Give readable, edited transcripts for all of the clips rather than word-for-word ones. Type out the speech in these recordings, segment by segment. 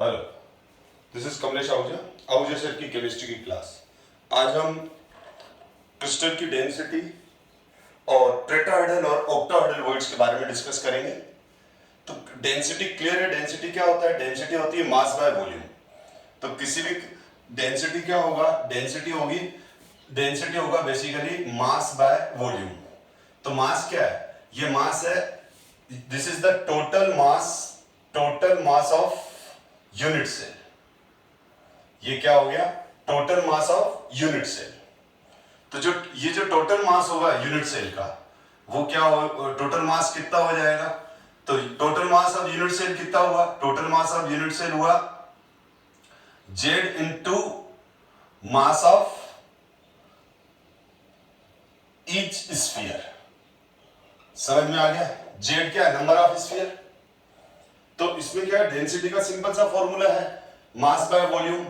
Hello, this is Kamlesh Ahuja sir की chemistry की class. आज हम क्रिस्टल की डेंसिटी और टेट्राहेड्रल और ऑक्टाहेड्रल वॉइड्स के बारे में डिस्कस करेंगे। तो डेंसिटी क्लियर है। डेंसिटी क्या होता है? डेंसिटी होती है मास बाय वॉल्यूम। तो किसी भी डेंसिटी क्या होगा? डेंसिटी होगा बेसिकली मास बाय वॉल्यूम। तो मास क्या है? ये मास है, this is the total mass of unit cell. ये क्या हो गया? Total mass of unit cell. तो जो टोटल मास होगा यूनिट सेल का, वो क्या हो? टोटल मास कितना हो जाएगा? तो total mass of unit cell कितना हुआ? Total mass of unit cell हुआ Z into mass of each sphere. समझ में आ गया? Z क्या है? Number of sphere. तो इसमें क्या है? डेंसिटी का सिंपल सा फॉर्मूला है मास बाय वॉल्यूम।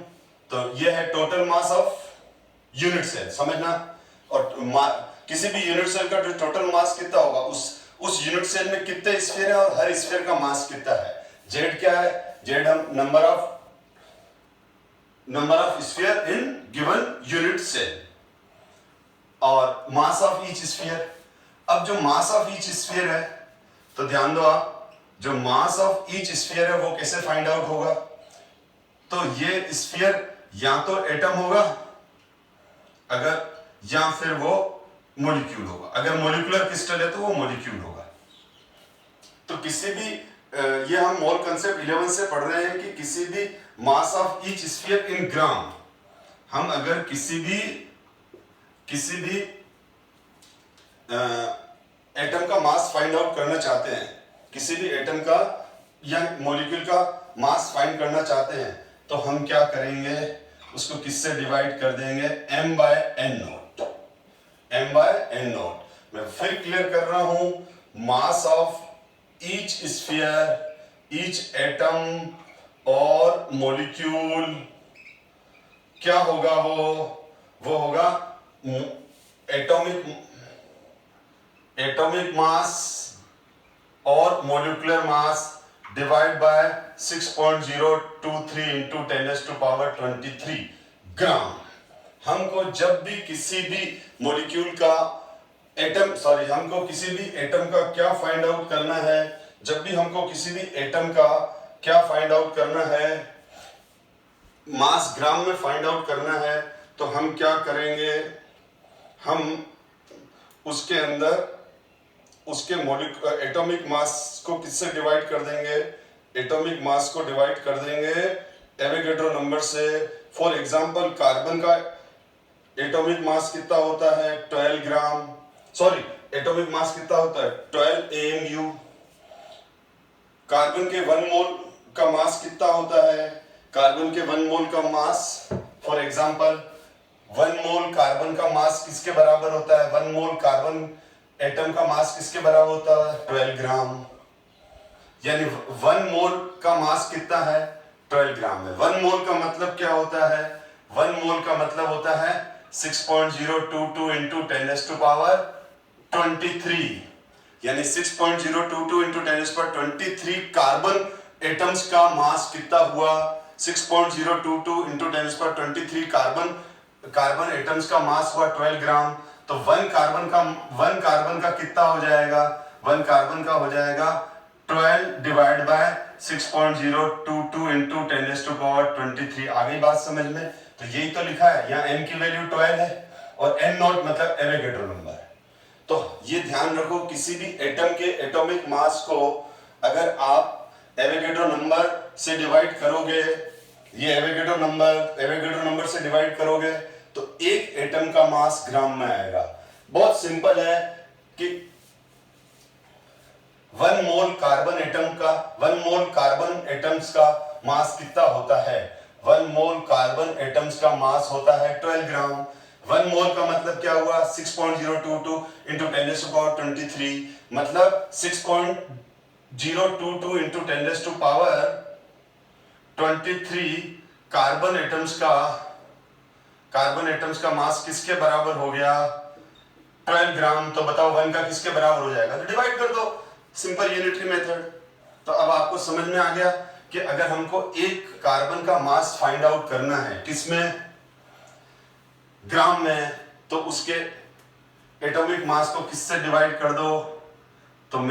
तो ये है total mass of unit cell, समझना। और किसी भी यूनिट सेल का जो टोटल मास कितना होगा, उस यूनिट सेल में कितने स्फीयर है और हर स्फीयर का मास कितना है। जेड क्या है? जेड हम number of sphere in given unit cell और मास ऑफ ईच स्फीयर। अब जो मास ऑफ ईच स्फीयर है, तो ध्यान दो आप, जो मास ऑफ ईच स्फीयर है वो कैसे फाइंड आउट होगा? तो ये स्फीयर या तो एटम होगा या फिर वो मॉलिक्यूल होगा। अगर मॉलिक्यूलर क्रिस्टल है तो वो मॉलिक्यूल होगा। तो किसी भी ये हम मोल कंसेप्ट 11 से पढ़ रहे हैं कि किसी भी मास ऑफ ईच स्फीयर इन ग्राम, हम अगर किसी भी एटम का मास फाइंड आउट करना चाहते हैं, किसी भी एटम का या मॉलिक्यूल का मास फाइंड करना चाहते हैं, तो हम क्या करेंगे? उसको किससे डिवाइड कर देंगे? m by n naught. मैं फिर क्लियर कर रहा हूं, mass of each sphere, each atom और मॉलिक्यूल क्या होगा? वो होगा एटॉमिक मास और molecular mass divide by 6.023 into 10⁻23 gram. हमको जब भी किसी भी मॉलिक्यूल का हमको किसी भी एटम का क्या फाइंड आउट करना है, जब भी हमको किसी भी एटम का क्या फाइंड आउट करना है, मास ग्राम में फाइंड आउट करना है, तो हम क्या करेंगे? हम उसके अंदर उसके एटॉमिक मास को किससे डिवाइड कर देंगे? एटॉमिक मास को डिवाइड कर देंगे एवोगैड्रो नंबर से। फॉर एग्जांपल, कार्बन का एटॉमिक मास कितना होता है? 12 ग्राम। सॉरी, एटॉमिक मास कितना होता है? 12 AMU। कार्बन के 1 मोल का मास कितना होता है? कार्बन के 1 मोल का मास, फॉर एग्जांपल 1 मोल कार्बन का मास किसके बराबर होता है? 1 मोल कार्बन एटम का मास किसके बराबर होता है? 12 ग्राम। यानी 1 मोल का मास कितना है? 12 ग्राम है। 1 मोल का मतलब क्या होता है? 1 मोल का मतलब होता है 6.022 इंटू 10⁻23। यानी 6.022 इंटू 10⁻23 कार्बन एटम्स का मास कितना हुआ? 6.022 इंटू 10⁻23 कार्बन एटम्स का मास हुआ 12 ग्राम। तो 1 कार्बन का कितना हो जाएगा? 1 कार्बन का हो जाएगा 12 डिवाइड बाय 6.022 इंटू 10⁻23। आ गई बात समझ में? तो यही तो लिखा है, यहाँ m की वैल्यू 12 है और n नॉट मतलब एवोगैड्रो नंबर। तो ये ध्यान रखो, किसी भी एटम के एटॉमिक मास को अगर आप एवोगैड्रो नंबर से डिवाइड करोगे, ये एवोगैड्रो नंबर से डिवाइड करोगे, तो एक एटम का मास ग्राम में आएगा। बहुत सिंपल है कि 1 मोल कार्बन एटम्स का मास कितना होता है? 1 मोल कार्बन एटम्स का मास होता है 12 ग्राम। 1 मोल का मतलब क्या हुआ? 6.022 इंटू 10⁻23, मतलब 6.022 इंटू 10⁻23 कार्बन एटम्स का मास किसके बराबर हो गया? 12 ग्राम। तो बताओ 1 का किसके बराबर हो जाएगा? तो डिवाइड कर दो, सिंपल यूनिटरी मेथड। तो अब आपको समझ में आ गया कि अगर हमको एक कार्बन का मास फाइंड आउट करना है किसमें, ग्राम में, तो उसके एटॉमिक मास को किससे डिवाइड कर दो। तो अब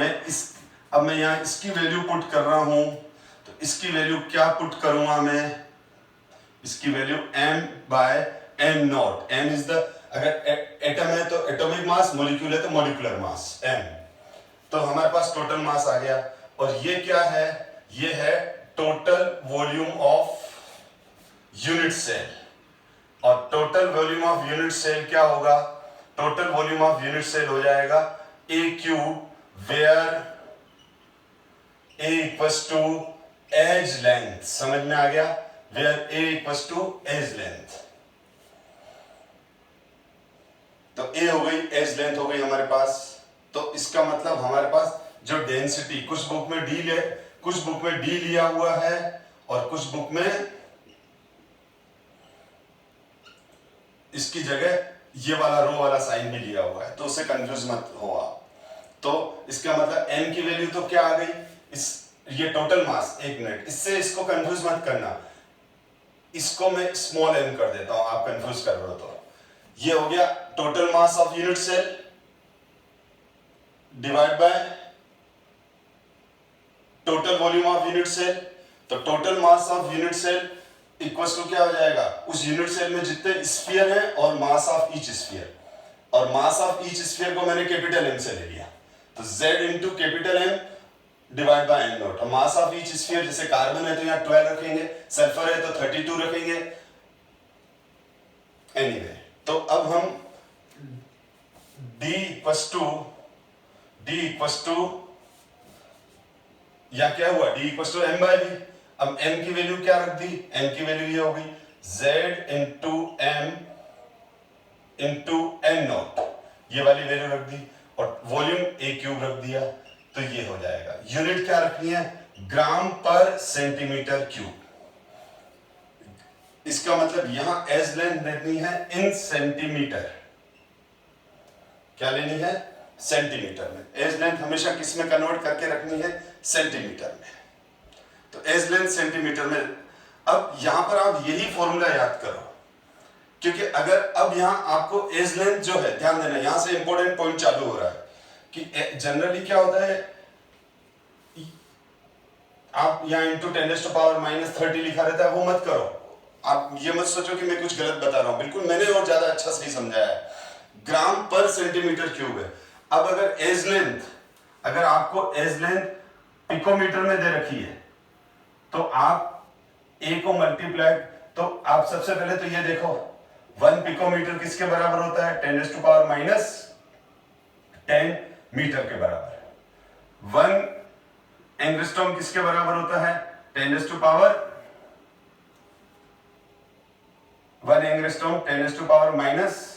मैं यहां इसकी वैल्यू पुट कर रहा हूं, तो इसकी वैल्यू क्या पुट करूंगा मैं, इसकी value m/m0। m is the, अगर एटम है तो एटॉमिक मास, मॉलिक्यूल है तो मॉलिक्यूलर मास m। तो हमारे पास टोटल मास आ गया। और ये क्या है, ये है total volume of unit cell. और total volume of unit cell क्या होगा, total volume of unit cell हो जाएगा AQ, where A equals to edge length. समझ में आ गया, where A equals to edge length. तो A हो गई, एज लेंथ हो गई हमारे पास। तो इसका मतलब हमारे पास जो डेंसिटी, कुछ बुक में D लिया हुआ है और कुछ बुक में इसकी जगह ये वाला रो वाला साइन भी लिया हुआ है, तो उससे कंफ्यूज मत हो आप। तो इसका मतलब m की वैल्यू तो क्या आ गई, ये टोटल मास, एक मिनट, इससे इसको कंफ्यूज मत करना, इसको मैं स्मॉल m कर देता हूं, आप कंफ्यूज कर रहे हो तो। ये हो गया total mass of unit cell divide by total volume of unit cell. तो total mass of unit cell equals to क्या हो जाएगा, उस यूनिट सेल में जितने स्फीयर हैं और मास ऑफ ईच स्फीयर। और मास ऑफ ईच स्फीयर को मैंने कैपिटल M से ले लिया, तो Z into capital M divide by m not. और मास ऑफ ईच स्फीयर, जैसे कार्बन है तो यहाँ 12 रखेंगे, सल्फर है तो 32 रखेंगे। एनीवे, तो अब हम D इक्वल्स टू या क्या हुआ, D इक्वल्स टू m/v। अब m की वैल्यू क्या रख दी, m की वैल्यू ये हो गई Z into m into n not, ये वाली वैल्यू रख दी। और वॉल्यूम A³ रख दिया, तो ये हो जाएगा। यूनिट क्या रखनी है, ग्राम पर सेंटीमीटर क्यूब। इसका मतलब यहां एज लेंथ लेनी है इन सेंटीमीटर। क्या लेनी है, सेंटीमीटर में। एज लेंथ हमेशा किस में कन्वर्ट करके रखनी है, सेंटीमीटर में। तो एज लेंथ सेंटीमीटर में। अब यहां पर आप यही फॉर्मूला याद करो, क्योंकि अगर अब यहां आपको एज लेंथ जो है, ध्यान देना, यहां से इंपॉर्टेंट पॉइंट चालू हो रहा है कि जनरली क्या होता है, आप यहां इंटू 10⁻⁻30 लिखा रहता है, वो मत करो। आप ये मत सोचो कि मैं कुछ गलत बता रहा हूं, बिल्कुल मैंने और ज्यादा अच्छा सही समझाया है। ग्राम पर सेंटीमीटर क्यूब है। अब अगर एज लेंथ, अगर आपको एज लेंथ पिकोमीटर में दे रखी है, तो आप A को मल्टीप्लाई, तो आप सबसे पहले तो ये देखो 1 पिकोमीटर किसके बराबर होता है, 10⁻⁻10 मीटर के बराबर। 1 एंगस्ट्रॉम किसके बराबर होता है, 1 एंगस्ट्रॉम 10⁻10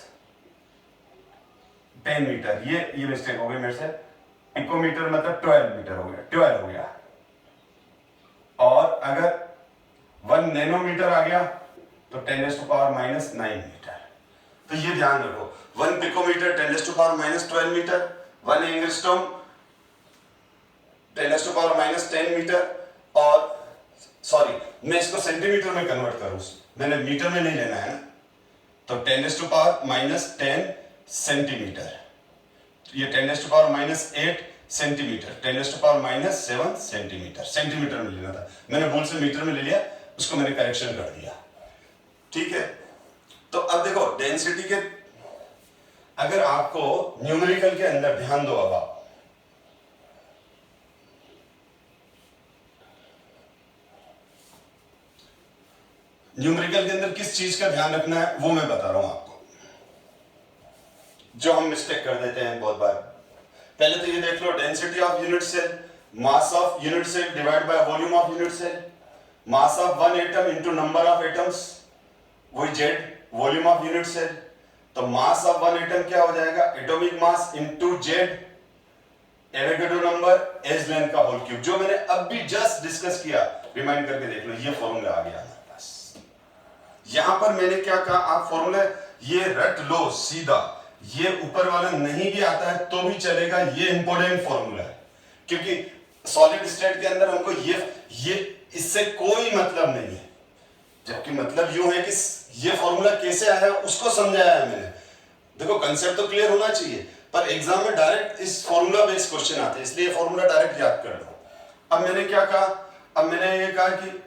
मीटर। ये मिस्टेक हो गई मेरे से, पिकोमीटर मतलब 12 मीटर हो गया, 12 हो गया। और अगर 1 नैनोमीटर आ गया तो 10⁻⁻9 मीटर। तो ये ध्यान रखो, 1 पिकोमीटर 10⁻12 मीटर, 1 एंगस्ट्रॉम 10⁻10 मीटर। और सॉरी, मैं इसको सेंटीमीटर में कन्वर्ट करूं, मैंने मीटर में नहीं लेना है ना, तो 10⁻10 सेंटीमीटर, ये 10⁻8 सेंटीमीटर, 10⁻7 सेंटीमीटर, सेंटीमीटर में लेना था, मैंने भूल से मीटर में ले लिया, उसको मैंने करेक्शन कर दिया। ठीक है, तो अब देखो डेंसिटी के, अगर आपको न्यूमेरिकल के अंदर ध्यान दो, अब आप न्यूमेरिकल के अंदर किस चीज का ध्यान रखना है वो मैं बता रहा हूं आपको, जो हम मिस्टेक कर देते हैं बहुत बार। पहले तो ये देख लो, density of unit cell, mass of unit cell divide by volume of unit cell, mass of 1 atom into number of atoms, वही Z, volume of unit cell. तो मास ऑफ 1 एटम क्या हो जाएगा, atomic mass into Z, Avogadro number, edge length का whole cube, जो मैंने अब भी जस्ट डिस्कस किया, रिमाइंड करके देख लो, ये फॉर्मूला आ गया हमारे पास। यहां पर मैंने क्या कहा, आप फॉर्मूला ये रट लो सीधा, ये ऊपर वाला नहीं भी आता है तो भी चलेगा, ये इंपॉर्टेंट फॉर्मूला है, क्योंकि सॉलिड स्टेट के अंदर हमको ये इससे कोई मतलब नहीं है, जबकि मतलब यूं है कि ये फॉर्मूला कैसे आया उसको समझाया है मैंने। देखो कंसेप्ट तो क्लियर होना चाहिए, पर एग्जाम में डायरेक्ट इस फॉर्मूला बेस्ड क्वेश्चन आते हैं, इसलिए फॉर्मूला डायरेक्ट याद कर लो। अब मैंने क्या कहा, अब मैंने ये कहा कि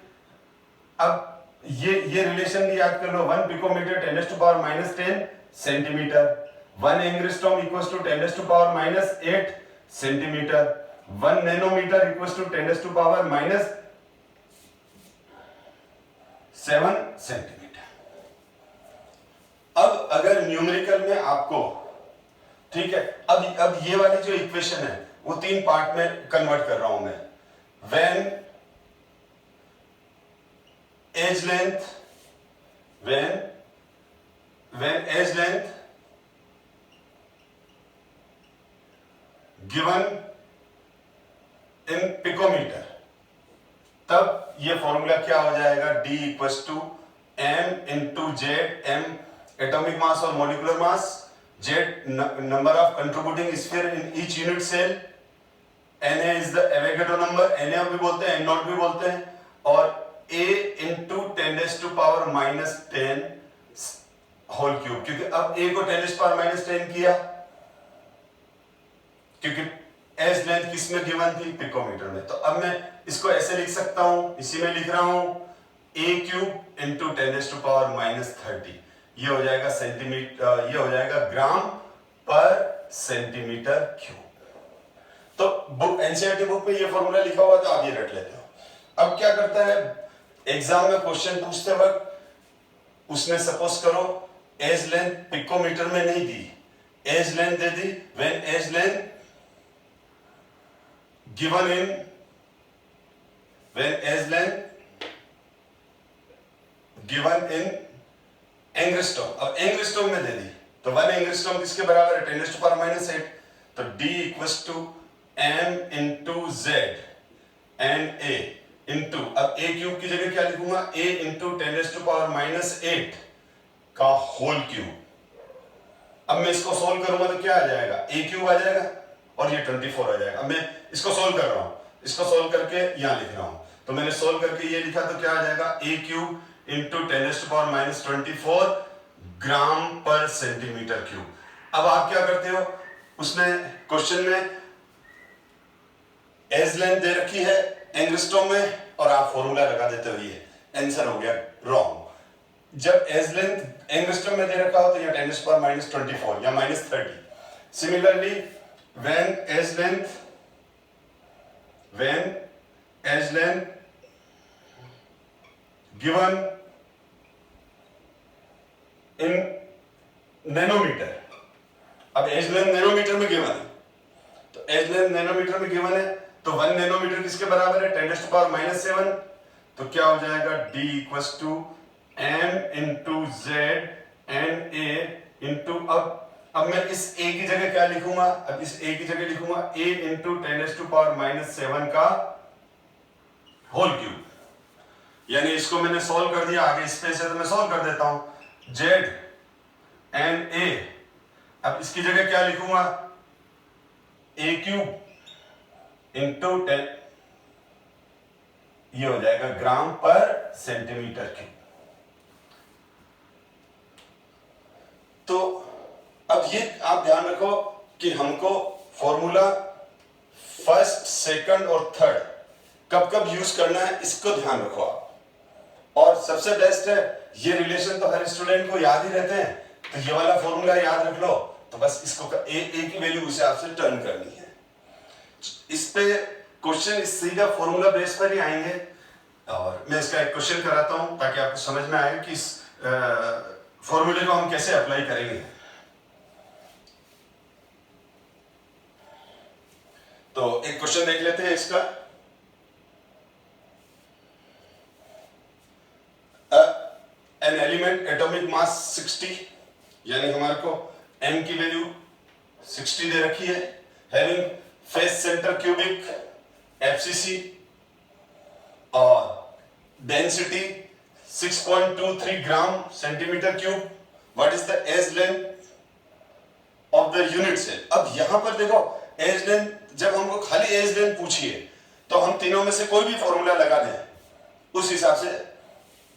अब ये रिलेशन भी याद कर लो, 1 picometre 10⁻⁻10 centimetre, 1 angstrom equals to 10⁻⁻8 centimetre, 1 nanometre equals to 10⁻⁻7 centimetre. अब अगर न्यूमेरिकल में आपको, ठीक है, अब ये वाली जो इक्वेशन है वो 3 पार्ट में कन्वर्ट कर रहा हूं मैं। when edge length given in picometer, तब ये फॉर्मूला क्या हो जाएगा, D equals to m into Z, m atomic mass और molecular mass, z number of contributing sphere in each unit cell, Na is the Avogadro number, Na भी बोलते हैं, N0 भी बोलते हैं, और A इंटू 10⁻⁻10 होल क्यूब, क्योंकि अब A को 10⁻⁻10 किया, क्योंकि एज लेंथ किसमें गिवन थी, पिकोमीटर में। तो अब मैं इसको ऐसे लिख सकता हूं, इसी में लिख रहा हूं, A क्यूब इंटू 10⁻⁻30, ये हो जाएगा सेंटीमीटर, ये हो जाएगा ग्राम पर सेंटीमीटर क्यूब। तो बुक एनसीईआरटी बुक में ये फॉर्मूला लिखा हुआ था, आप ये रट लेते हो। अब क्या करता है एग्जाम में क्वेश्चन पूछते वक्त, उसने सपोज करो एज लेंथ पिकोमीटर में नहीं दी, एज लेंथ दे दी, when edge length given in, when edge length given in angstrom, अब एंगस्ट्रॉम में दे दी, तो 1 एंगस्ट्रॉम किसके बराबर है, 10⁻⁻8, तो D equals to m into Z and A into, अब A क्यूब की जगह क्या लिखूंगा, A इंटू 10⁻⁸ का होल क्यूब। अब मैं इसको सोल्व करूंगा तो क्या आ जाएगा, A क्यूब आ जाएगा और ये 24 आ जाएगा। अब मैं इसको सोल्व कर रहा हूं, इसको सोल्व करके यहां लिख रहा हूं, तो मैंने सोल्व करके ये लिखा तो क्या आ जाएगा, A क्यूब इंटू 10⁻⁻24 ग्राम पर सेंटीमीटर क्यूब। अब आप क्या करते हो, उसने क्वेश्चन में एज लेंथ दे रखी है एंगस्ट्रॉम में, और आप फॉर्मूला लगा देते हो, ये आंसर हो गया रॉन्ग। जब एज लेंथ एंगस्ट्रॉम में दे रखा हो तो ये 10⁻⁻24 या -30। Similarly when edge length given in nanometre, अब एज लेंथ नैनोमीटर में गिवन है, तो एज लेंथ नैनोमीटर में गिवन है, तो 1 नैनोमीटर किसके बराबर है, 10⁻⁻7, तो क्या हो जाएगा, D equals to m into Z and A into, अब मैं इस A की जगह क्या लिखूंगा, अब इस A की जगह लिखूंगा A इंटू 10⁻⁻7 का होल क्यूब, यानी इसको मैंने सॉल्व कर दिया, आगे स्पेस है तो मैं सॉल्व कर देता हूं, Z एंड A, अब इसकी जगह क्या लिखूंगा, A क्यूब इंटू 10, ये हो जाएगा ग्राम पर सेंटीमीटर क्यूब। तो अब ये आप ध्यान रखो कि हमको फॉर्मूला फर्स्ट, सेकंड और थर्ड कब कब यूज करना है, इसको ध्यान रखो आप। और सबसे बेस्ट है, ये रिलेशन तो हर स्टूडेंट को याद ही रहते हैं, तो ये वाला फॉर्मूला याद रख लो, तो बस इसको A की वैल्यू उसे आपसे टर्न करनी है। इस पे क्वेश्चन इस सीधा फॉर्मूला बेस पर ही आएंगे, और मैं इसका एक क्वेश्चन कराता हूं ताकि आपको समझ में आए कि इस फॉर्मूले को हम कैसे अप्लाई करेंगे। तो एक क्वेश्चन देख लेते हैं इसका। एन एलिमेंट एटॉमिक मास 60, यानी हमारे को m की वैल्यू 60 दे रखी है, having face centre cubic FCC और density 6.23 gram centimetre cube, what is the edge length of the unit cell. अब यहां पर देखो एज लेंथ, जब हमको खाली एज लेंथ पूछिए तो हम तीनों में से कोई भी फॉर्मूला लगा दें, उस हिसाब से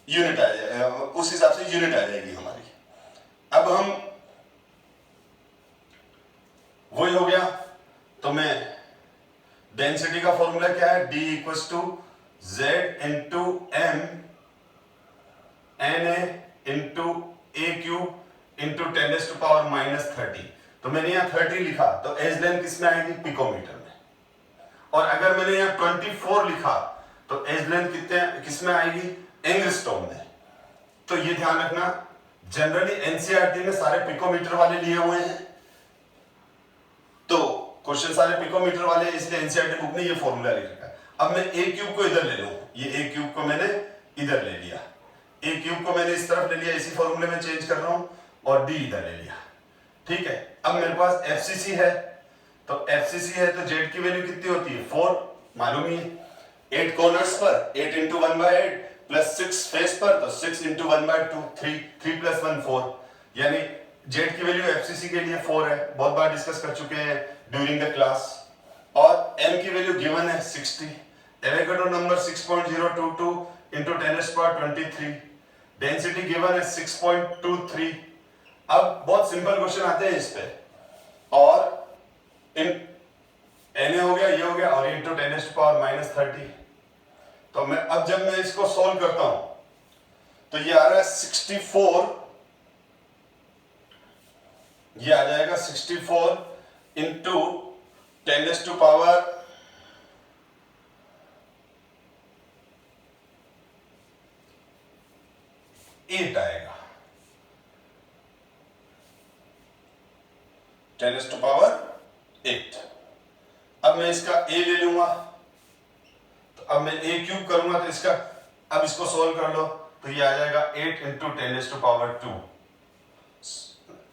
यूनिट आ जाएगा, उस हिसाब से यूनिट आ जाएगी हमारी। अब हम वही हो गया, तो मैं डेंसिटी का फॉर्मूला क्या है, D equals to Z into M N A into a cube into 10⁻⁻30। तो मैंने यहाँ 30 लिखा तो एज लेंथ किस में आएगी, पिकोमीटर में। और अगर मैंने यहाँ 24 लिखा तो एज लेंथ किस में आएगी, एंगस्ट्रॉम में। तो ये ध्यान रखना, जनरली एनसीईआरटी में सारे पिकोमीटर वाले लिए हुए हैं, तो क्वेश्चन सारे पिकोमीटर वाले, इसलिए एनसीईआरटी बुक ने ये फॉर्मूला लिख रखा है। अब मैं ए क्यूब को इधर ले लूं, ये ए क्यूब को मैंने इधर ले लिया, ए क्यूब को मैंने इस तरफ ले लिया, इसी फॉर्मूले में चेंज कर रहा हूं, और डी इधर ले लिया। ठीक है, अब मेरे पास एफसीसी है, तो एफसीसी है तो जेड की वैल्यू कितनी होती है, 4 मालूम ही है। 8 कॉर्नर्स पर 8 इंटू 1/8 प्लस 6 फेस पर, तो 6 इंटू 1/2 3 प्लस 1 4, यानी जेड की वैल्यू एफसीसी के लिए 4 है, बहुत बार डिस्कस कर चुके हैं ड्यूरिंग द क्लास। और एम की वैल्यू गिवन है 60, Avogadro number 6.022 into 10⁻23, density given है 6.23। अब बहुत सिंपल क्वेश्चन आते हैं इस पे, और इन एन हो गया, ये हो गया, और इंटू 10⁻⁻30। तो मैं अब जब मैं इसको सॉल्व करता हूं तो ये आ रहा है 64, ये आ जाएगा 64 इंटू 10⁻⁸ आएगा, 10⁸8। अब मैं इसका a ले लूंगा, तो अब मैं a क्यूब करूंगा, तो इसका अब इसको सोल्व कर लो, तो ये आ जाएगा 8 इंटू 10⁻²,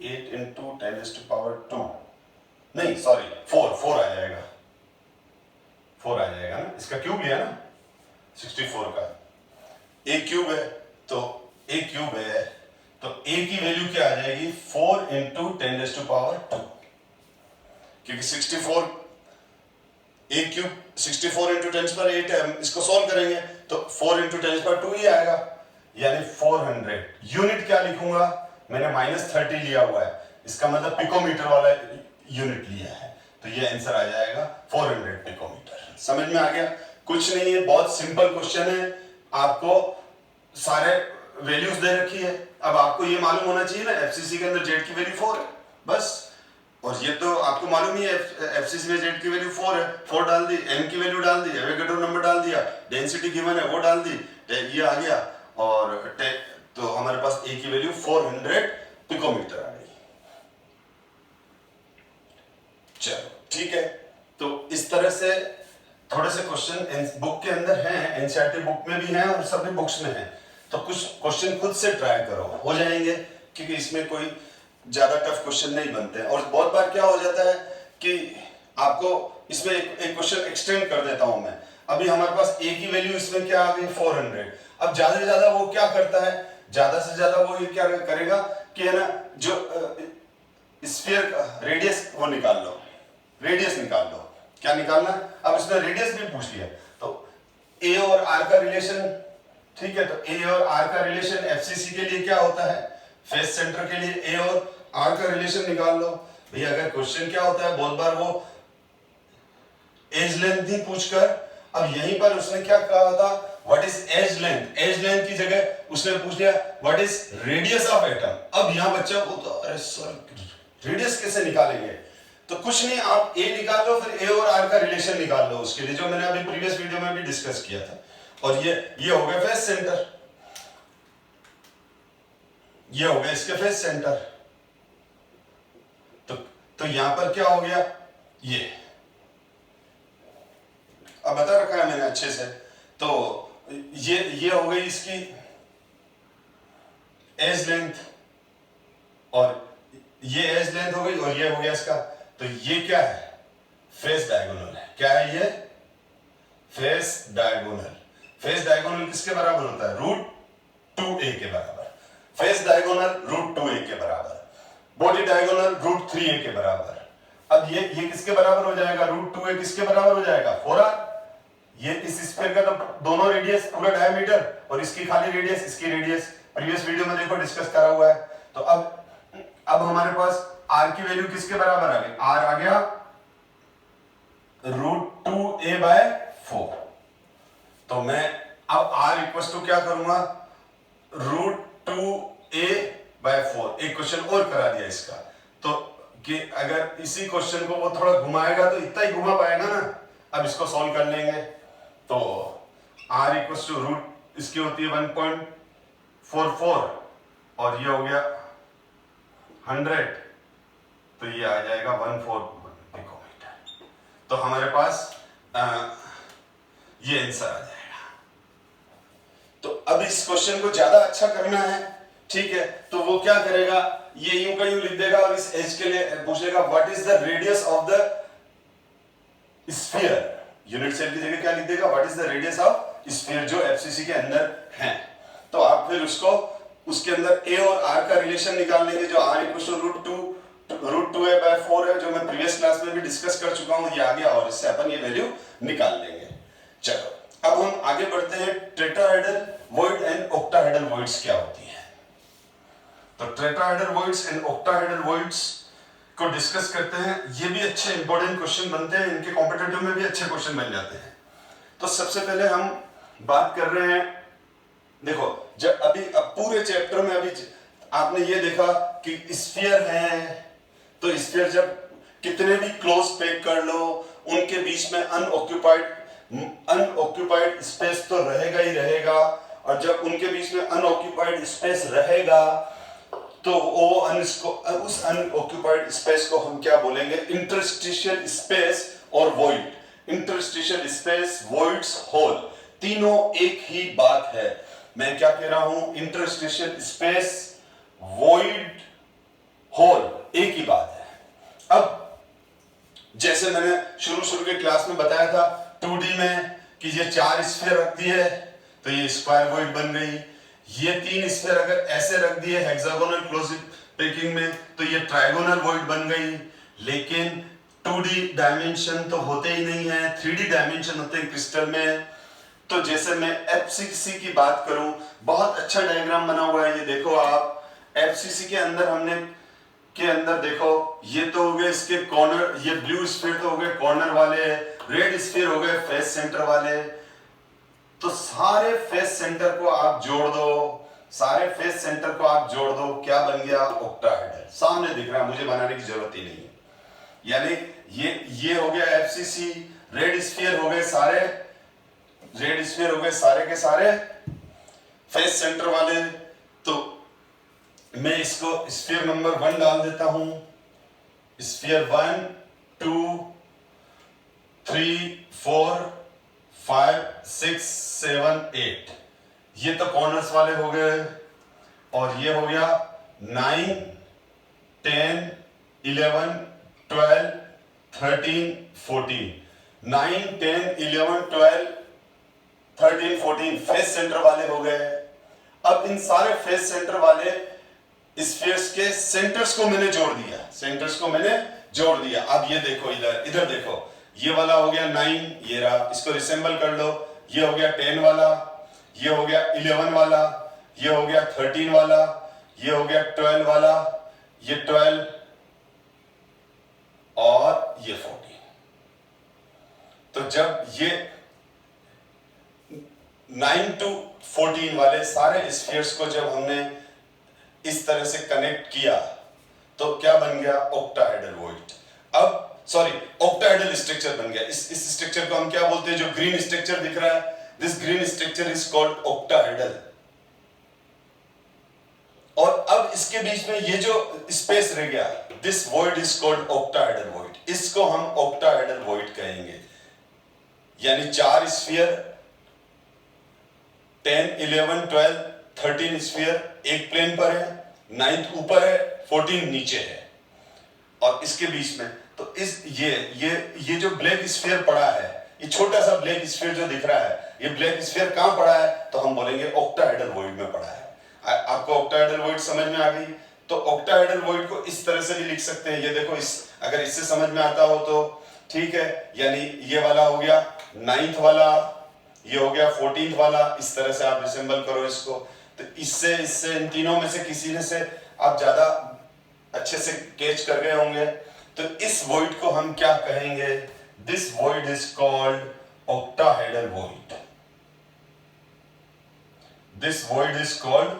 8 इंटू 10⁻², नहीं सॉरी 4 आ जाएगा, 4 आ जाएगा ना, इसका क्यूब लिया ना 64 का, a क्यूब है तो a क्यूब है तो a की वैल्यू क्या आ जाएगी, 4 इंटू 10⁻², क्योंकि 64 a क्यूब 64 इंटू 10⁻8 है, हम इसको सॉल्व करेंगे तो 4 इंटू 10⁻2 ही आएगा, यानी 400। यूनिट क्या लिखूंगा, मैंने -30 लिया हुआ है, इसका मतलब पिकोमीटर वाला यूनिट लिया है, तो ये आंसर आ जाएगा 400 पिकोमीटर। समझ में आ गया, कुछ नहीं है, बहुत सिंपल क्वेश्चन है, आपको सारे वैल्यूज दे रखी है, अब आपको ये मालूम होना चाहिए ना एफसीसी के अंदर जेड की वैल्यू 4 है बस, और ये तो आपको मालूम ही है एफसीसी में जेड की वैल्यू 4 है, 4 डाल दी, एम की वैल्यू डाल दी, एवोगाड्रो नंबर डाल दिया, डेंसिटी गिवन है वो डाल दी, ये आ गया, और तो हमारे पास ए की वैल्यू 400 पिकोमीटर आ गई। चलो ठीक है, तो इस तरह से थोड़े से क्वेश्चन बुक के अंदर हैं, एनसीईआरटी बुक में भी हैं और सभी बुक्स में हैं, तो कुछ क्वेश्चन खुद से ट्राई करो, हो जाएंगे, क्योंकि इसमें कोई ज्यादा टफ क्वेश्चन नहीं बनते हैं। और बहुत बार क्या हो जाता है कि आपको इसमें एक क्वेश्चन एक्सटेंड कर देता हूं मैं, अभी हमारे पास ए की वैल्यू इसमें क्या आ गई 400, अब ज्यादा से ज्यादा वो क्या करता है, ज्यादा से ज्यादा वो ये क्या करेगा कि है ना, जो स्फीयर रेडियस वो निकाल लो, रेडियस निकाल लो, क्या निकालना, अब इसने रेडियस भी पूछ लिया, तो ए और आर का रिलेशन, ठीक है, तो ए और आर का रिलेशन एफसीसी के लिए क्या होता है, फेस सेंटर के लिए ए और आर का रिलेशन निकाल लो। भैया अगर क्वेश्चन क्या होता है, बहुत बार वो एज लेंथ ही पूछकर, अब यहीं पर उसने क्या कहा था, what is edge length, edge length की जगह उसने पूछ लिया what is radius of atom. अब यहां बच्चा को तो अरे सर रेडियस कैसे निकालेंगे, तो कुछ नहीं, आप ए निकाल लो, फिर ए और आर का रिलेशन निकाल लो उसके लिए, जो मैंने अभी प्रीवियस वीडियो में भी डिस्कस किया था। और ये हो गया फेस सेंटर, ये हो गया इसके फेस सेंटर, तो यहां पर क्या हो गया, ये अब बता रखा है मैंने अच्छे से, तो ये हो गई इसकी एज लेंथ, और ये एज लेंथ हो गई, और ये हो गया इसका, तो ये क्या है, फेस डायगोनल है, क्या है ये, फेस डायगोनल। फेस डायगोनल किसके बराबर होता है, √2a के बराबर, फेस डायगोनल √2a के बराबर, बॉडी डायगोनल √3a के बराबर। अब ये किसके बराबर हो जाएगा, √2a किसके बराबर हो जाएगा, 4r, ये इस स्फीयर का तो दोनों रेडियस पूरा डायमीटर और इसकी खाली रेडियस, इसकी रेडियस प्रीवियस वीडियो में देखो डिस्कस करा हुआ है। तो अब हमारे पास r की वैल्यू किसके बराबर आ गई, r आ गया √2a/4। तो मैं अब r इक्वल टू क्या करूंगा, √2a/4। एक क्वेश्चन और करा दिया इसका, तो कि अगर इसी क्वेश्चन को वो थोड़ा घुमाएगा तो इतना ही घुमा पाएगा ना। अब इसको सॉल्व कर लेंगे, तो r इक्वल टू रूट इसकी होती है 1.44 और ये हो गया 100, तो ये आ जाएगा 14 पिकोमीटर। तो हमारे पास ये आंसर आ जाएगा। तो अब इस क्वेश्चन को ज्यादा अच्छा करना है, ठीक है, तो वो क्या करेगा, ये यूं का यूं लिख देगा और इस एज के लिए पूछेगा what is the radius of the sphere. Unit cell की जगह क्या लिख देगा, what is the radius of sphere, जो एफसीसी के अंदर है। तो आप फिर उसको उसके अंदर a और r का रिलेशन निकाल लेंगे, जो r इक्वल √2a/4 है, जो मैं प्रीवियस क्लास में भी डिस्कस कर चुका हूं, ये आ गया और इससे अपन ये वैल्यू निकाल लेंगे। चलो अब हम आगे बढ़ते हैं, tetrahedral void and octahedral voids क्या होती है। तो tetrahedral voids and octahedral voids को डिस्कस करते हैं। ये भी अच्छे इंपॉर्टेंट क्वेश्चन बनते हैं, इनके कॉम्पिटिटिव में भी अच्छे क्वेश्चन बन जाते हैं। तो सबसे पहले हम बात कर रहे हैं, देखो जब अभी अब पूरे चैप्टर में अभी आपने ये देखा कि स्फीयर है, तो स्फीयर जब कितने भी क्लोज पैक कर लो, उनके बीच में अनऑक्यूपाइड स्पेस तो रहेगा ही रहेगा, और जब उनके बीच में अनऑक्यूपाइड स्पेस रहेगा तो वो उस अनऑक्यूपाइड स्पेस को हम क्या बोलेंगे, इंटरस्टिशियल स्पेस और void. Interstitial space, voids, hole, तीनों एक ही बात है। मैं क्या कह रहा हूं, इंटरस्टिशियल स्पेस, वॉइड, होल एक ही बात है। अब जैसे मैंने शुरू के क्लास में बताया था 2D में कि ये 4 स्फीयर रख दिए तो ये स्क्वायर वॉइड बन गई, ये 3 स्फीयर अगर ऐसे रख दिए हेक्सागोनल क्लोज पैकिंग में तो ये ट्रायगोनल वॉइड बन गई। लेकिन 2D डायमेंशन तो होते ही नहीं है, 3D डायमेंशन होते हैं क्रिस्टल में। तो जैसे मैं एफसीसी की बात करूं, बहुत अच्छा डायग्राम बना हुआ है, ये देखो आप एफसीसी के अंदर देखो, ये तो हो गए इसके कॉर्नर, ये ब्लू स्फीयर तो हो गए कॉर्नर वाले, रेड स्फीयर हो गए फेस सेंटर वाले। तो सारे फेस सेंटर को आप जोड़ दो, क्या बन गया, ऑक्टाहेड्रल। सामने दिख रहा है, मुझे बनाने की जरूरत ही नहीं है। यानी ये हो गया एफसीसी, रेड स्फीयर हो गए सारे के सारे फेस सेंटर वाले। तो मैं इसको स्फीयर नंबर 1 डाल देता हूं, स्फीयर 1 2 3 4 5 6 7 8, ये तो कॉर्नर्स वाले हो गए, और ये हो गया 9 10 11 12 13 14, 9 10 11 12 13 14 फेस सेंटर वाले हो गए। अब इन सारे फेस सेंटर वाले स्फीयर्स के सेंटर्स को मैंने जोड़ दिया। अब ये देखो, इधर देखो, ये वाला हो गया 9, ये रहा, इसको रिसेंबल कर लो, ये हो गया 10 वाला, ये हो गया 11 वाला, ये हो गया 13 वाला, ये हो गया 12 वाला, ये 12 और ये 14। तो जब ये 9 to 14 वाले सारे स्फीयर्स को जब हमने इस तरह से कनेक्ट किया तो क्या बन गया, ऑक्टाहेड्रल वॉइड। ऑक्टाहेड्रल स्ट्रक्चर बन गया। इस स्ट्रक्चर को हम क्या बोलते हैं, जो ग्रीन स्ट्रक्चर दिख रहा है, this green structure is called octahedral. और अब इसके बीच में ये जो स्पेस रह गया, this void is called octahedral void. इसको हम ऑक्टाहेड्रल वॉइड कहेंगे। यानी 4 स्फीयर, 10 11 12 13 स्फीयर एक प्लेन पर है, 9th ऊपर है, 14 नीचे है, और इसके बीच में तो ये जो ब्लैक स्फीयर पड़ा है, ये छोटा सा ब्लैक स्फीयर जो दिख रहा है, ये ब्लैक स्फीयर कहां पड़ा है, तो हम बोलेंगे ऑक्टाहेड्रल वॉइड में पड़ा है। आपको ऑक्टाहेड्रल वॉइड समझ में आ गई। तो ऑक्टाहेड्रल वॉइड को इस तरह से भी लिख सकते हैं, ये देखो, अगर इससे समझ में आता हो तो ठीक है। यानी ये वाला हो गया 9th वाला, ये हो गया 14th वाला। इस तरह से आप रिसेंबल करो इसको। तो इससे इससे इन तीनों में से किसी ने से आप ज्यादा अच्छे से कैच कर गए होंगे। तो इस वॉइड को हम क्या कहेंगे? This void is called octahedral void. This void is called